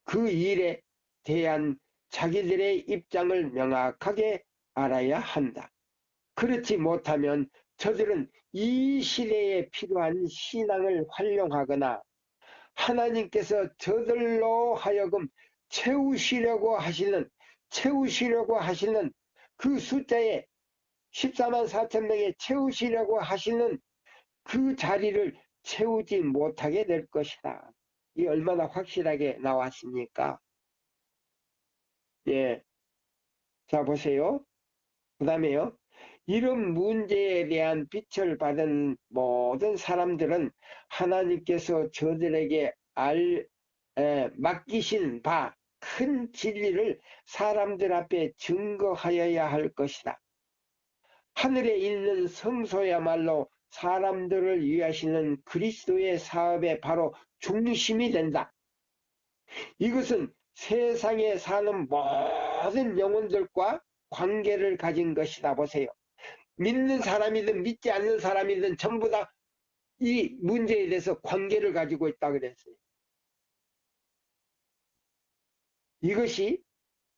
그 일에 대한 자기들의 입장을 명확하게 알아야 한다. 그렇지 못하면 저들은 이 시대에 필요한 신앙을 활용하거나 하나님께서 저들로 하여금 채우시려고 하시는 그 숫자에 14만 4천 명에 채우시려고 하시는 그 자리를 채우지 못하게 될 것이다. 이 얼마나 확실하게 나왔습니까? 예. 자, 보세요. 그 다음에요. 이런 문제에 대한 빛을 받은 모든 사람들은 하나님께서 저들에게 맡기신 바 큰 진리를 사람들 앞에 증거하여야 할 것이다. 하늘에 있는 성소야말로 사람들을 위하시는 그리스도의 사업의 바로 중심이 된다. 이것은 세상에 사는 모든 영혼들과 관계를 가진 것이다. 보세요. 믿는 사람이든 믿지 않는 사람이든 전부 다 이 문제에 대해서 관계를 가지고 있다 그랬어요. 이것이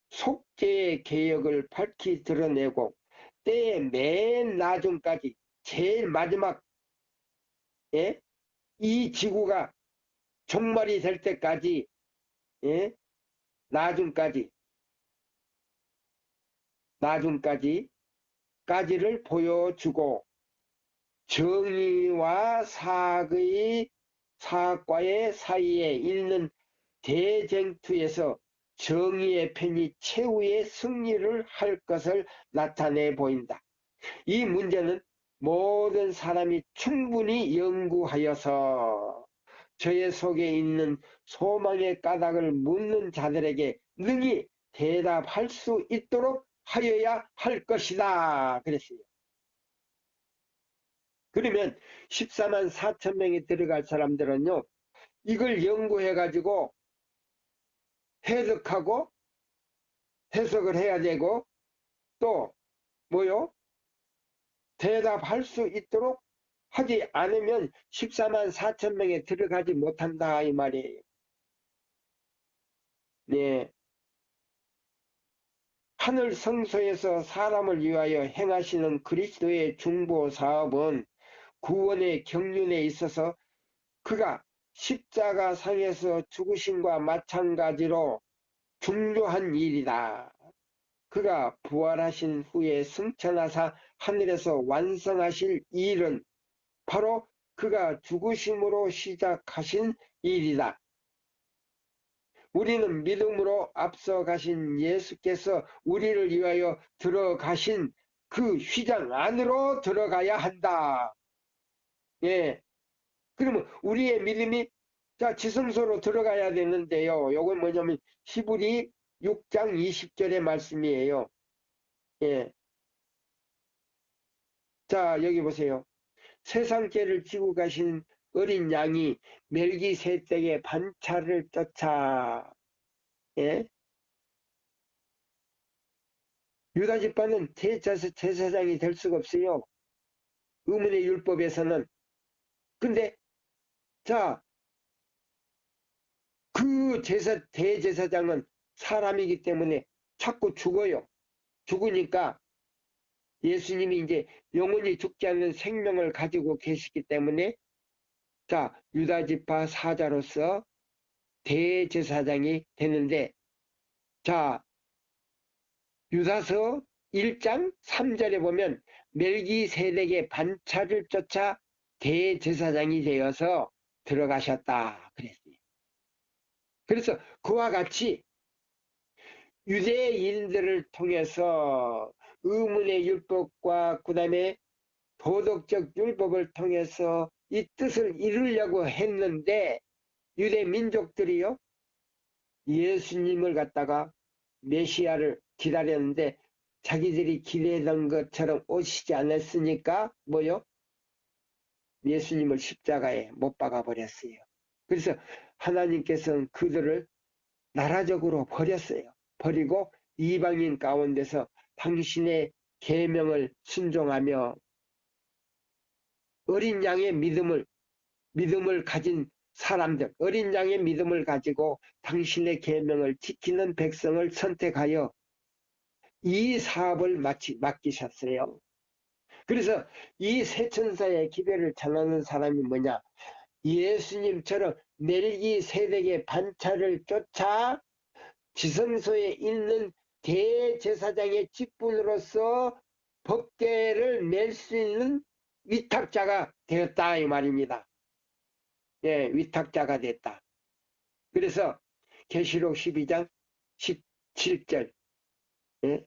속죄의 개혁을 밝히 드러내고 때의 맨 나중까지 제일 마지막에 이 지구가 종말이 될 때까지 나중까지를 보여주고 정의와 사악과의 사이에 있는 대쟁투에서 정의의 편이 최후의 승리를 할 것을 나타내 보인다. 이 문제는 모든 사람이 충분히 연구하여서 저의 속에 있는 소망의 까닭을 묻는 자들에게 능히 대답할 수 있도록 하여야 할 것이다. 그랬어요. 그러면 14만 4천 명이 들어갈 사람들은요, 이걸 연구해가지고 해석하고 해석을 해야 되고 또 뭐요? 대답할 수 있도록 하지 않으면 14만 4천 명에 들어가지 못한다 이 말이에요. 네. 하늘 성소에서 사람을 위하여 행하시는 그리스도의 중보 사업은 구원의 경륜에 있어서 그가 십자가 상에서 죽으심과 마찬가지로 중요한 일이다. 그가 부활하신 후에 승천하사 하늘에서 완성하실 일은 바로 그가 죽으심으로 시작하신 일이다. 우리는 믿음으로 앞서 가신 예수께서 우리를 위하여 들어가신 그 휘장 안으로 들어가야 한다. 예. 그러면 우리의 믿음이 자 지성소로 들어가야 되는데요. 요건 뭐냐면 히브리 6장 20절의 말씀이에요. 예. 자 여기 보세요. 세상죄를 지고 가신 어린 양이 멜기세덱의 반차를 쫓아, 예? 유다 지파는 제사장이 될 수가 없어요. 의문의 율법에서는. 근데 자, 그 대제사장은 사람이기 때문에 자꾸 죽어요. 죽으니까 예수님이 이제 영원히 죽지 않는 생명을 가지고 계시기 때문에 자, 유다지파 사자로서 대제사장이 되는데 자, 유다서 1장 3절에 보면 멜기세덱의 반차를 쫓아 대제사장이 되어서 들어가셨다 그랬어요. 그래서 그와 같이 유대인들을 통해서 의문의 율법과 그 다음에 도덕적 율법을 통해서 이 뜻을 이루려고 했는데 유대 민족들이요 예수님을 갖다가 메시아를 기다렸는데 자기들이 기대던 것처럼 오시지 않았으니까 뭐요? 예수님을 십자가에 못 박아 버렸어요. 그래서 하나님께서는 그들을 나라적으로 버렸어요. 버리고 이방인 가운데서 당신의 계명을 순종하며 어린 양의 믿음을 가진 사람들, 어린 양의 믿음을 가지고 당신의 계명을 지키는 백성을 선택하여 이 사업을 맡기셨어요. 그래서 이 세 천사의 기별을 전하는 사람이 뭐냐? 예수님처럼 멜기세덱의 반차를 쫓아 지성소에 있는 대제사장의 직분으로서 법궤를 맬 수 있는 위탁자가 되었다 이 말입니다. 예, 위탁자가 됐다. 그래서 계시록 12장 17절 예?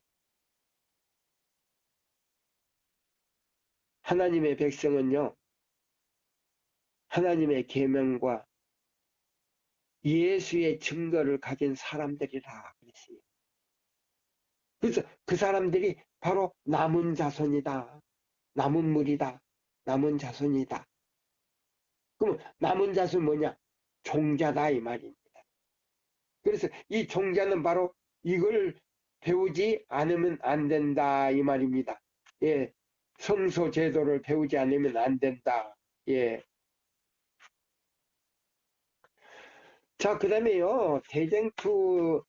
하나님의 백성은요 하나님의 계명과 예수의 증거를 가진 사람들이라 그랬어요. 그래서 그 사람들이 바로 남은 자손이다. 남은 물이다. 남은 자손이다. 그럼 남은 자손 뭐냐? 종자다 이 말입니다. 그래서 이 종자는 바로 이걸 배우지 않으면 안 된다 이 말입니다. 예, 성소 제도를 배우지 않으면 안 된다. 예. 자, 그 다음에요 대쟁투에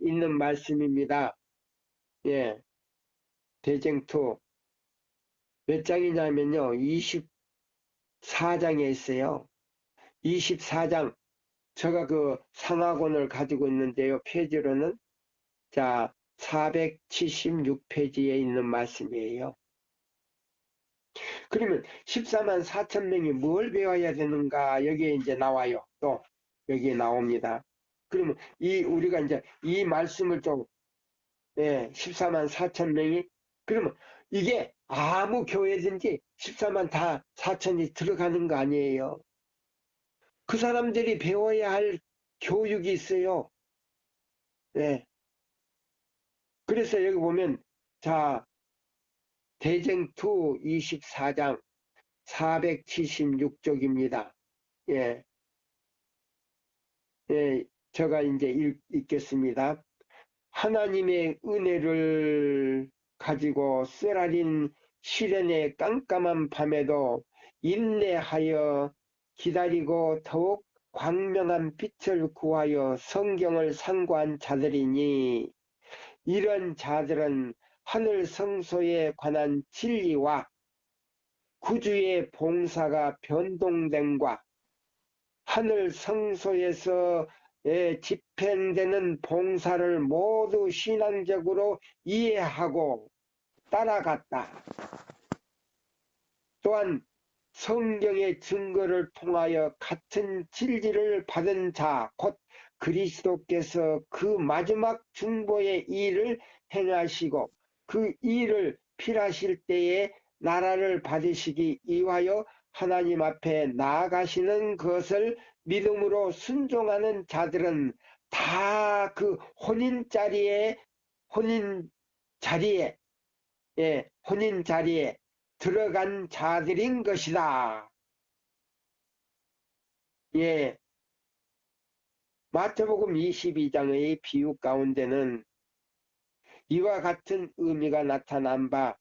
있는 말씀입니다. 예, 대쟁투 몇 장이냐면요 24장에 있어요. 24장 제가 그 상하권을 가지고 있는데요. 페이지로는 자 476페이지에 있는 말씀이에요. 그러면 14만 4천 명이 뭘 배워야 되는가 여기에 이제 나와요. 또 여기에 나옵니다. 그러면 우리가 이제 이 말씀을 좀 14만 4천 명이 그러면 이게 아무 교회든지 14만 다 4천이 들어가는 거 아니에요. 그 사람들이 배워야 할 교육이 있어요. 네. 그래서 여기 보면 자 대쟁투 24장 476쪽입니다. 예. 예, 제가 이제 읽겠습니다. 하나님의 은혜를 가지고 쓰라린 시련의 깜깜한 밤에도 인내하여 기다리고 더욱 광명한 빛을 구하여 성경을 상고한 자들이니 이런 자들은 하늘 성소에 관한 진리와 구주의 봉사가 변동됨과 하늘 성소에서 집행되는 봉사를 모두 신앙적으로 이해하고 따라갔다. 또한 성경의 증거를 통하여 같은 진리를 받은 자, 곧 그리스도께서 그 마지막 중보의 일을 행하시고 그 일을 필하실 때에 나라를 받으시기 위하여 하나님 앞에 나아가시는 것을 믿음으로 순종하는 자들은 다 그 혼인 자리에 들어간 자들인 것이다. 예. 마태복음 22장의 비유 가운데는 이와 같은 의미가 나타난 바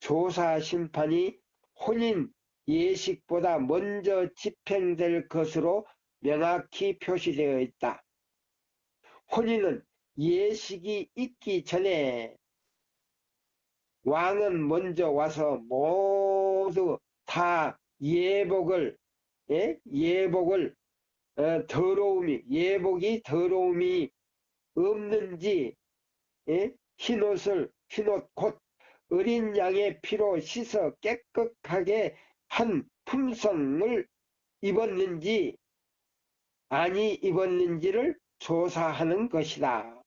조사 심판이 혼인 예식보다 먼저 집행될 것으로 명확히 표시되어 있다. 혼인은 예식이 있기 전에 왕은 먼저 와서 모두 다 예복을 예복이 더러움이 없는지 흰옷 곧 어린 양의 피로 씻어 깨끗하게 한 품성을 입었는지 아니 입었는지를 조사하는 것이다.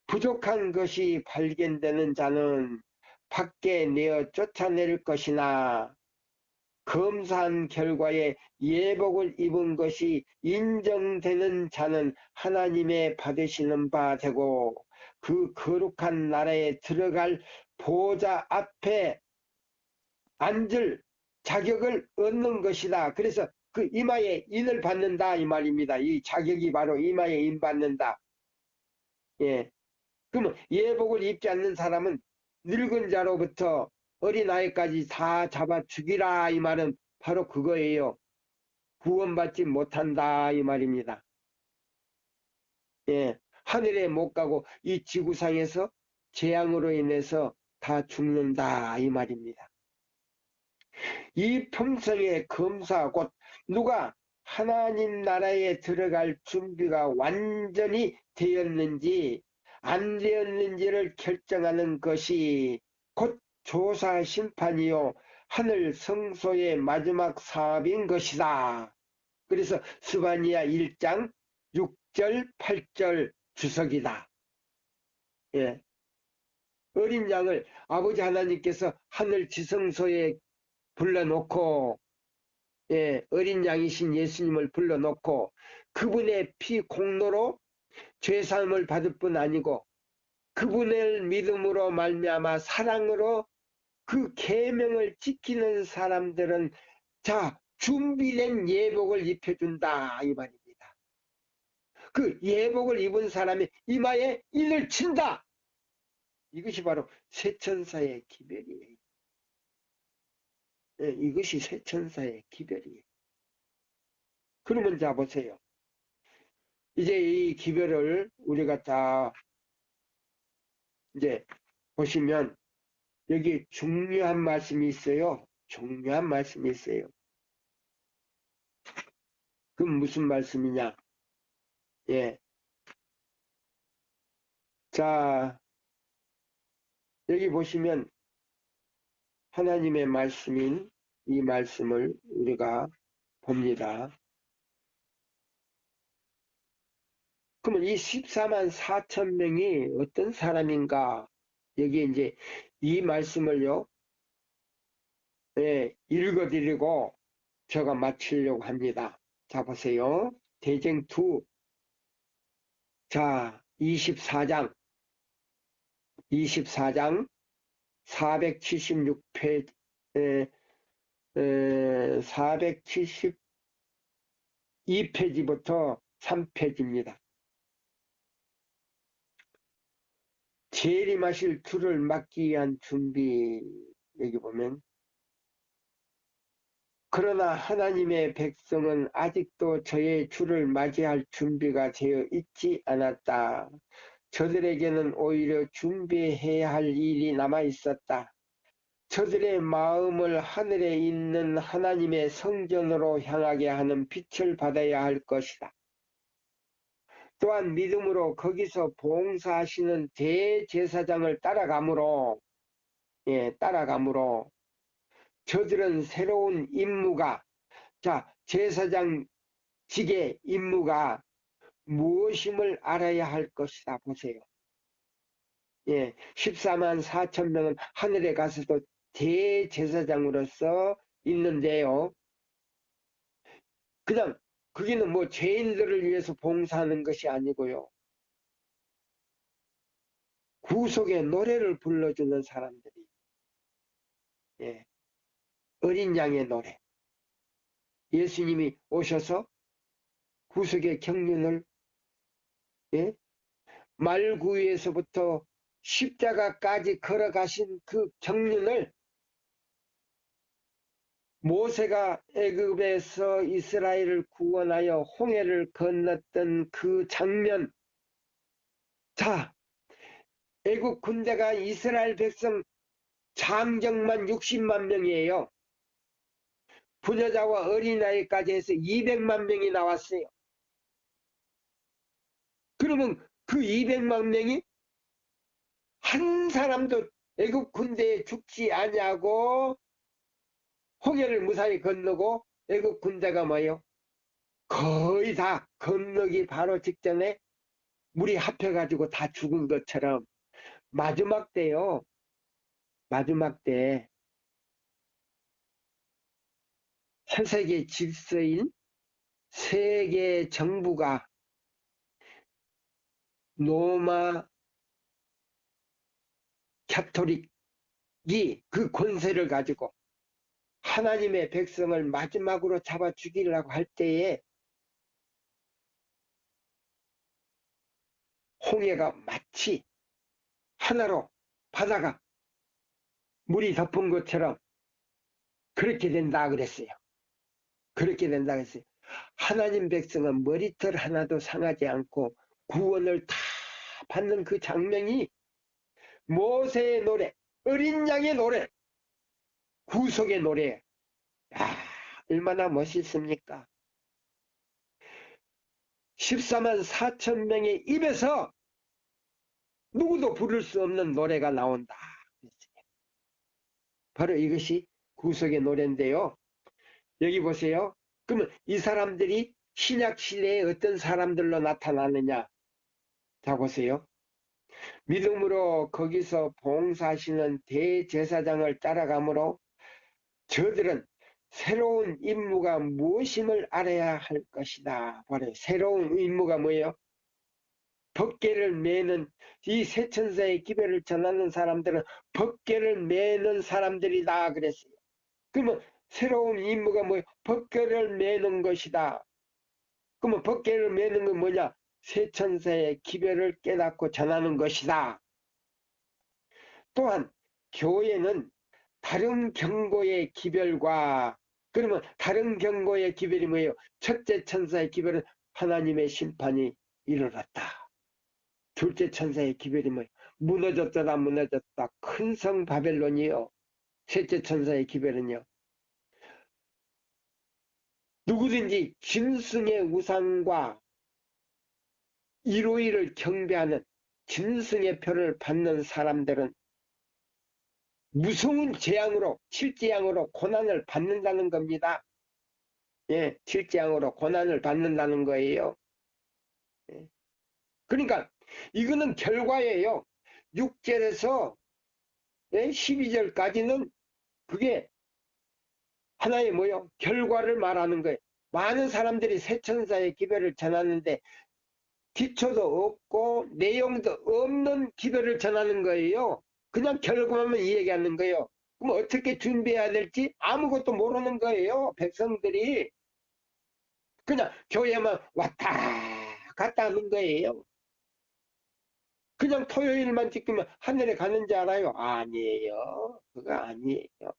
부족한 것이 발견되는 자는 밖에 내어 쫓아낼 것이나 검사한 결과에 예복을 입은 것이 인정되는 자는 하나님의 받으시는 바 되고 그 거룩한 나라에 들어갈 보좌 앞에 앉을 자격을 얻는 것이다. 그래서 그 이마에 인을 받는다 이 말입니다. 이 자격이 바로 이마에 인 받는다. 예. 그러면 예복을 입지 않는 사람은 늙은 자로부터 어린아이까지 다 잡아 죽이라 이 말은 바로 그거예요. 구원받지 못한다 이 말입니다. 예. 하늘에 못 가고 이 지구상에서 재앙으로 인해서 다 죽는다 이 말입니다. 이 품성의 검사 곧 누가 하나님 나라에 들어갈 준비가 완전히 되었는지 안 되었는지를 결정하는 것이 곧 조사 심판이요 하늘 성소의 마지막 사업인 것이다. 그래서 스바니아 1장 6절 8절 주석이다. 예. 어린 양을 아버지 하나님께서 하늘 지성소에 불러놓고 어린 양이신 예수님을 불러놓고 그분의 피 공로로 죄사함을 받을 뿐 아니고 그분을 믿음으로 말미암아 사랑으로 그 계명을 지키는 사람들은 자 준비된 예복을 입혀준다 이 말입니다. 그 예복을 입은 사람이 이마에 인을 친다. 이것이 바로 세천사의 기별이에요. 이것이 세천사의 기별이에요. 그러면 자 보세요. 이제 이 기별을 우리가 다 이제 보시면 여기 중요한 말씀이 있어요. 중요한 말씀이 있어요. 그럼 무슨 말씀이냐? 예. 자, 여기 보시면 하나님의 말씀인 이 말씀을 우리가 봅니다. 그러면 이 14만 4천 명이 어떤 사람인가? 여기 이제 이 말씀을요, 읽어드리고 제가 마치려고 합니다. 자, 보세요. 대쟁2. 자, 24장 476페이지, 472페이지부터 3페이지입니다. 재림하실 주를 맞기 위한 준비, 여기 보면 그러나 하나님의 백성은 아직도 저의 주를 맞이할 준비가 되어 있지 않았다. 저들에게는 오히려 준비해야 할 일이 남아 있었다. 저들의 마음을 하늘에 있는 하나님의 성전으로 향하게 하는 빛을 받아야 할 것이다. 또한 믿음으로 거기서 봉사하시는 대제사장을 따라가므로 저들은 새로운 임무가 제사장직의 임무가 무엇임을 알아야 할 것이다. 보세요. 14만 4천 명은 하늘에 가서도 대제사장으로서 있는데요. 그냥 거기는 뭐 죄인들을 위해서 봉사하는 것이 아니고요. 구속의 노래를 불러주는 사람들이, 예, 어린 양의 노래. 예수님이 오셔서 구속의 경륜을, 예, 말구유에서부터 십자가까지 걸어가신 그 경륜을 모세가 애굽에서 이스라엘을 구원하여 홍해를 건넜던 그 장면. 자, 애굽 군대가 이스라엘 백성 장정만 60만 명이에요. 부녀자와 어린아이까지 해서 200만 명이 나왔어요. 그러면 그 200만 명이 한 사람도 애굽 군대에 죽지 아니하고 홍해를 무사히 건너고 애굽 군대가 뭐예요? 거의 다 건너기 바로 직전에 물이 합해가지고 다 죽은 것처럼 마지막 때요. 마지막 때 세계 질서인 세계 정부가 로마 가톨릭이 그 권세를 가지고 하나님의 백성을 마지막으로 잡아 죽이려고 할 때에 홍해가 마치 하나로 바다가 물이 덮은 것처럼 그렇게 된다 그랬어요. 그렇게 된다 그랬어요. 하나님 백성은 머리털 하나도 상하지 않고 구원을 다 받는 그 장면이 모세의 노래, 어린 양의 노래, 구속의 노래. 야, 얼마나 멋있습니까? 14만 4천 명의 입에서 누구도 부를 수 없는 노래가 나온다. 바로 이것이 구속의 노래인데요. 여기 보세요. 그러면 이 사람들이 신약 시대에 어떤 사람들로 나타나느냐? 자 보세요. 믿음으로 거기서 봉사하시는 대제사장을 따라가므로 저들은 새로운 임무가 무엇임을 알아야 할 것이다. 바로 새로운 임무가 뭐예요? 법궤를 매는, 이 세천사의 기별을 전하는 사람들은 법궤를 매는 사람들이다 그랬어요. 그러면 새로운 임무가 뭐예요? 법궤를 매는 것이다. 그러면 법궤를 매는 건 뭐냐? 세천사의 기별을 깨닫고 전하는 것이다. 또한 교회는 다른 경고의 기별과, 그러면 다른 경고의 기별이 뭐예요? 첫째 천사의 기별은 하나님의 심판이 이르렀다. 둘째 천사의 기별이 뭐예요? 무너졌다 무너졌다 큰 성 바벨론이요. 셋째 천사의 기별은요, 누구든지 짐승의 우상과 이로이를 경배하는 짐승의 표를 받는 사람들은 무서운 재앙으로, 칠재앙으로 고난을 받는다는 겁니다. 예, 칠재앙으로 고난을 받는다는 거예요. 예. 그러니까 이거는 결과예요. 6절에서 12절까지는 그게 하나의 뭐요? 결과를 말하는 거예요. 많은 사람들이 세천사의 기별을 전하는데 기초도 없고 내용도 없는 기별을 전하는 거예요. 그냥 결과만 이야기하는 거예요. 그럼 어떻게 준비해야 될지 아무것도 모르는 거예요. 백성들이 그냥 교회만 왔다 갔다 하는 거예요. 그냥 토요일만 지키면 하늘에 가는 줄 알아요? 아니에요. 그거 아니에요.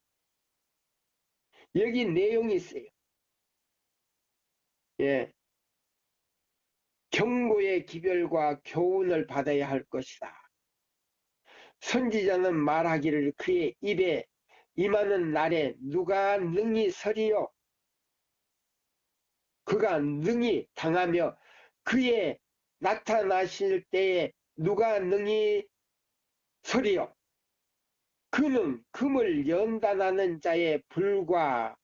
여기 내용이 있어요. 예. 경고의 기별과 교훈을 받아야 할 것이다. 선지자는 말하기를 그의 입에 임하는 날에 누가 능히 서리요? 그가 능히 당하며 그의 나타나실 때에 누가 능히 서리요? 그는 금을 연단하는 자의 불과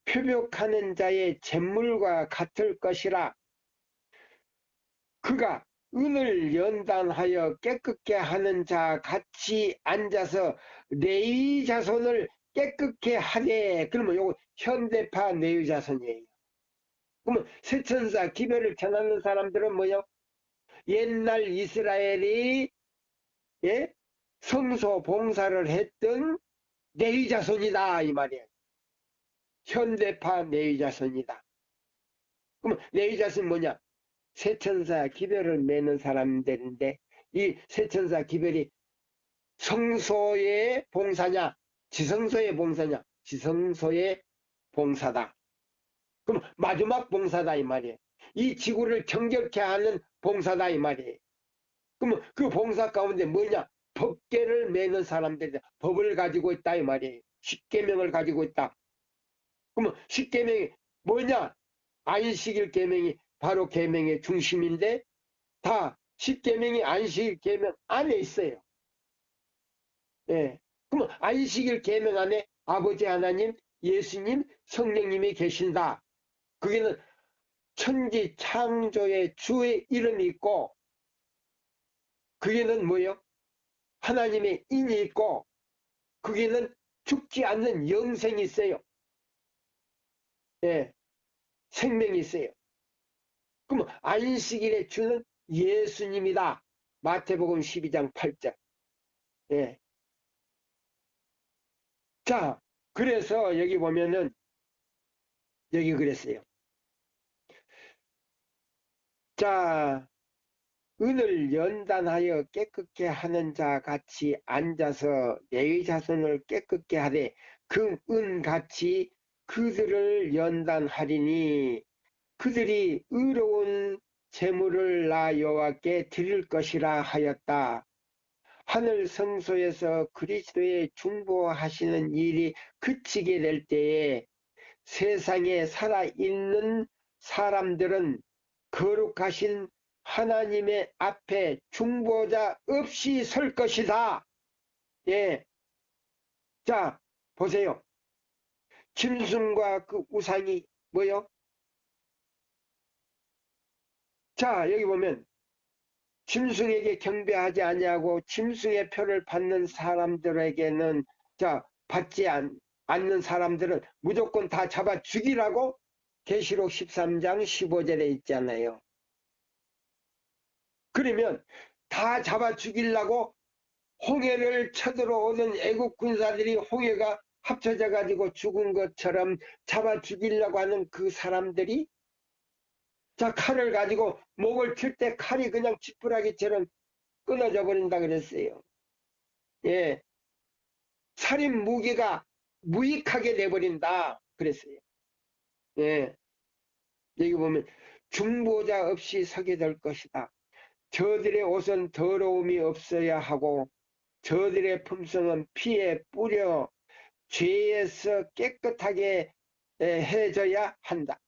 표벽하는 자의 잿물과 같을 것이라. 그가 은을 연단하여 깨끗게 하는 자 같이 앉아서 레위 자손을 깨끗게 하되. 그러면 요거 현대파 레위 자손이에요. 그러면 세천사 기별을 전하는 사람들은 뭐요? 옛날 이스라엘이 예? 성소 봉사를 했던 내위자손이다 이 말이에요. 현대파 내위자손이다. 그럼 내위자손 뭐냐? 세천사 기별을 맺는 사람들인데 이 세천사 기별이 성소의 봉사냐 지성소의 봉사냐? 지성소의 봉사다. 그럼 마지막 봉사다 이 말이에요. 이 지구를 정결케 하는 봉사다 이 말이에요. 그러면 그 봉사 가운데 뭐냐? 법계를 매는 사람들이 법을 가지고 있다 이 말이에요. 십계명을 가지고 있다. 그러면 십계명이 뭐냐? 안식일 계명이 바로 계명의 중심인데 다 십계명이 안식일 계명 안에 있어요. 예. 그러면 안식일 계명 안에 아버지 하나님, 예수님, 성령님이 계신다. 그게는 천지 창조의 주의 이름이 있고 그게는 뭐예요? 하나님의 인이 있고 그게는 죽지 않는 영생이 있어요. 예, 생명이 있어요. 그럼 안식일의 주는 예수님이다. 마태복음 12장 8절. 예. 자, 그래서 여기 보면은 여기 그랬어요. 자, 은을 연단하여 깨끗게 하는 자 같이 앉아서 내 자손을 깨끗게 하되 그 은같이 그들을 연단하리니 그들이 의로운 제물을 나 여호와께 드릴 것이라 하였다. 하늘 성소에서 그리스도의 중보하시는 일이 그치게 될 때에 세상에 살아있는 사람들은 거룩하신 하나님의 앞에 중보자 없이 설 것이다. 예. 자, 보세요. 짐승과 그 우상이 뭐요? 자, 여기 보면 짐승에게 경배하지 아니하고 짐승의 표를 받는 사람들에게는 자, 받지 않는 사람들은 무조건 다 잡아 죽이라고 계시록 13장 15절에 있잖아요. 그러면 다 잡아 죽이려고 홍해를 쳐들어오는 애국 군사들이 홍해가 합쳐져 가지고 죽은 것처럼 잡아 죽이려고 하는 그 사람들이 자 칼을 가지고 목을 칠 때 칼이 그냥 지푸라기처럼 끊어져 버린다 그랬어요. 예, 살인 무기가 무익하게 돼버린다 그랬어요. 예, 여기 보면 중보자 없이 서게 될 것이다. 저들의 옷은 더러움이 없어야 하고 저들의 품성은 피에 뿌려 죄에서 깨끗하게 해져야 한다.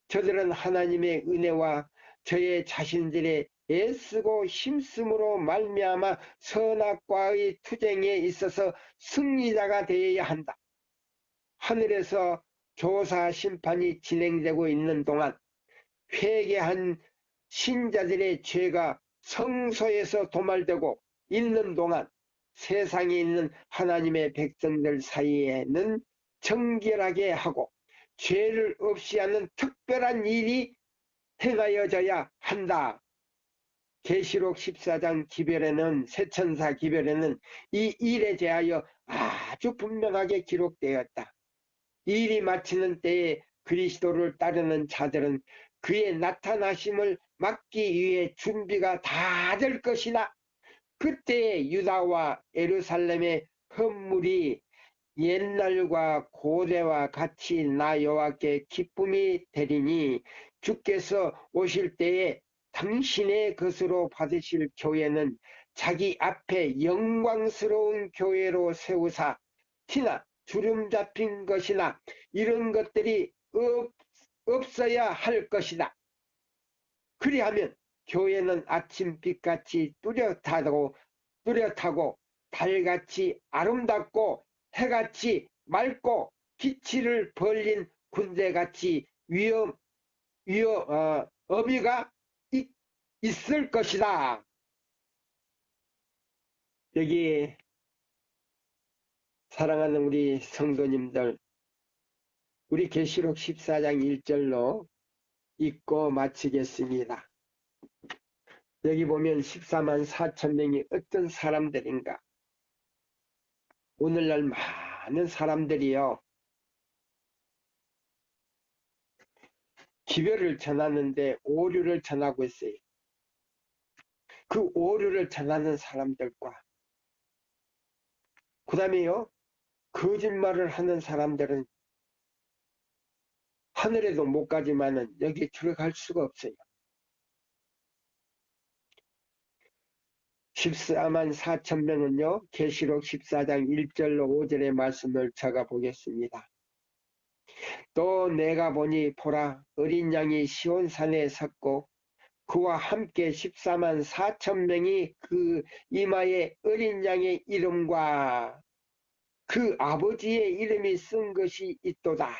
저들은 하나님의 은혜와 저의 자신들의 애쓰고 힘쓰므로 말미암아 선악과의 투쟁에 있어서 승리자가 되어야 한다. 하늘에서 조사 심판이 진행되고 있는 동안 회개한 신자들의 죄가 성소에서 도말되고 있는 동안 세상에 있는 하나님의 백성들 사이에는 정결하게 하고 죄를 없이 하는 특별한 일이 행하여져야 한다. 계시록 14장 기별에는 세천사 기별에는 이 일에 대하여 아주 분명하게 기록되었다. 일이 마치는 때에 그리스도를 따르는 자들은 그의 나타나심을 막기 위해 준비가 다 될 것이다. 그때에 유다와 예루살렘의 헌물이 옛날과 고대와 같이 나 여호와께 기쁨이 되리니 주께서 오실 때에 당신의 것으로 받으실 교회는 자기 앞에 영광스러운 교회로 세우사 티나 주름 잡힌 것이나 이런 것들이 없어야 할 것이다. 그리하면 교회는 아침빛같이 뚜렷하고 달같이 아름답고 해같이 맑고 기치를 벌린 군대같이 어미가 있을 것이다. 여기 사랑하는 우리 성도님들, 우리 계시록 14장 1절로 읽고 마치겠습니다. 여기 보면 14만 4천 명이 어떤 사람들인가. 오늘날 많은 사람들이요. 기별을 전하는데 오류를 전하고 있어요. 그 오류를 전하는 사람들과 그 다음에요. 거짓말을 하는 사람들은 하늘에도 못 가지만은 여기 들어갈 수가 없어요. 14만 4천 명은요. 계시록 14장 1절로 5절의 말씀을 적어 보겠습니다. 또 내가 보니 보라 어린 양이 시온산에 섰고 그와 함께 14만 4천 명이 그 이마에 어린 양의 이름과 그 아버지의 이름이 쓴 것이 있도다.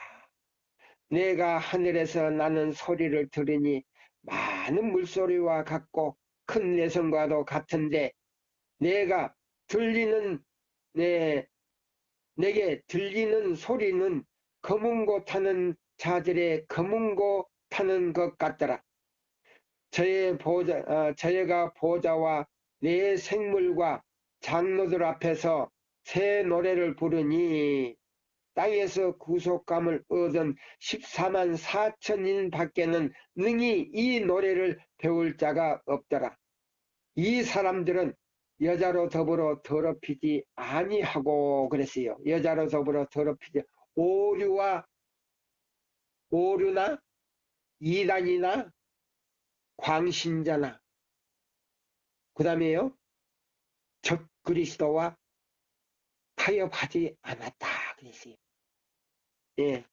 내가 하늘에서 나는 소리를 들으니 많은 물소리와 같고 큰 내성과도 같은데 내가 들리는 내게 들리는 소리는 검은 고 타는 자들의 검은 고 타는 것 같더라. 저희가 보좌와 내 생물과 장로들 앞에서 새 노래를 부르니 땅에서 구속감을 얻은 14만 4천인 밖에는 능히 이 노래를 배울 자가 없더라. 이 사람들은 여자로 더불어 더럽히지 아니하고 그랬어요. 여자로 더불어 더럽히지 오류나 이단이나 광신자나 그 다음에요. 적그리스도와 타협하지 않았다 그랬어요. 예.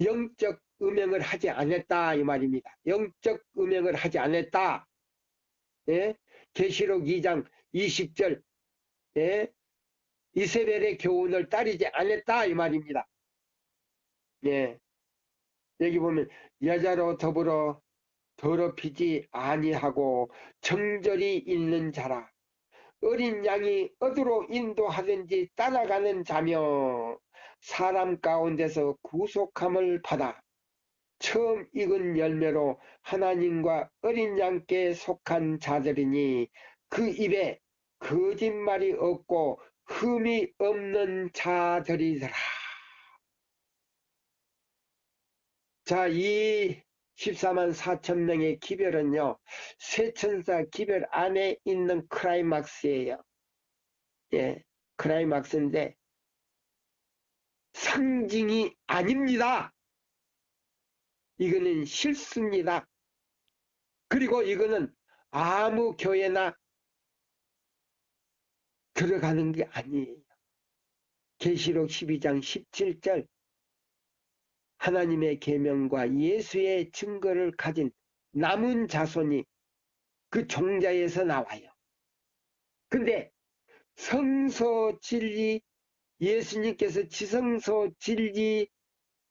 영적 음행을 하지 않았다 이 말입니다. 영적 음행을 하지 않았다. 예? 계시록 2장 20절 예? 이세벨의 교훈을 따르지 않았다 이 말입니다. 예. 여기 보면 여자로 더불어 더럽히지 아니하고 정절이 있는 자라 어린 양이 어디로 인도하든지 따라가는 자며 사람 가운데서 구속함을 받아 처음 익은 열매로 하나님과 어린 양께 속한 자들이니 그 입에 거짓말이 없고 흠이 없는 자들이더라. 자, 이 14만 4천 명의 기별은요, 쇠천사 기별 안에 있는 클라이막스예요. 예, 클라이막스인데 상징이 아닙니다. 이거는 실수입니다. 그리고 이거는 아무 교회나 들어가는 게 아니에요. 계시록 12장 17절 하나님의 계명과 예수의 증거를 가진 남은 자손이 그 종자에서 나와요. 근데 성서 진리 예수님께서 지성소 진리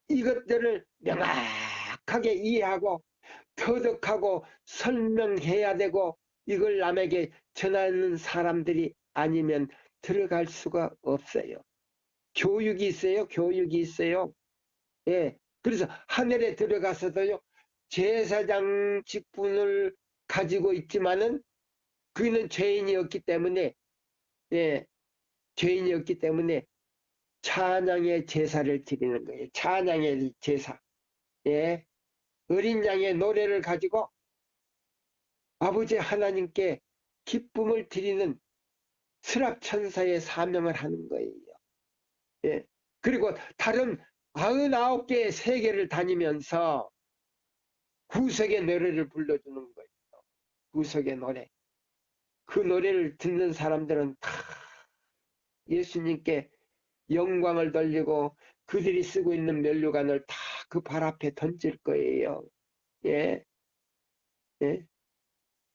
이것들을 명확하게 이해하고 터득하고 설명해야 되고 이걸 남에게 전하는 사람들이 아니면 들어갈 수가 없어요. 교육이 있어요. 교육이 있어요. 예. 그래서 하늘에 들어가서도요. 제사장 직분을 가지고 있지만은 그는 죄인이었기 때문에 예. 죄인이었기 때문에 찬양의 제사를 드리는 거예요. 찬양의 제사. 예. 어린 양의 노래를 가지고 아버지 하나님께 기쁨을 드리는 수락천사의 사명을 하는 거예요. 예. 그리고 다른 99개의 세계를 다니면서 구속의 노래를 불러주는 거예요. 구속의 노래. 그 노래를 듣는 사람들은 다 예수님께 영광을 돌리고 그들이 쓰고 있는 면류관을 다 그 발 앞에 던질 거예요. 예. 예.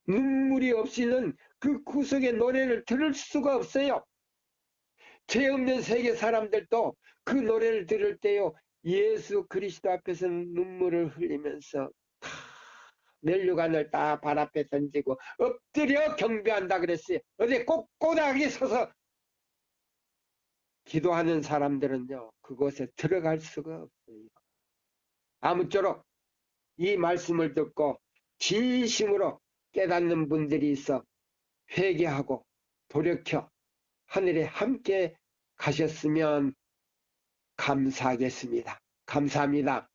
눈물이 없이는 그 구속의 노래를 들을 수가 없어요. 죄 없는 세계 사람들도 그 노래를 들을 때요. 예수 그리스도 앞에서 눈물을 흘리면서 면류관을 다 발 앞에 던지고 엎드려 경배한다 그랬어요. 어디 꼿꼿하게 서서 기도하는 사람들은요. 그곳에 들어갈 수가 없어요. 아무쪼록 이 말씀을 듣고 진심으로 깨닫는 분들이 있어 회개하고 돌이켜 하늘에 함께 가셨으면 감사하겠습니다. 감사합니다.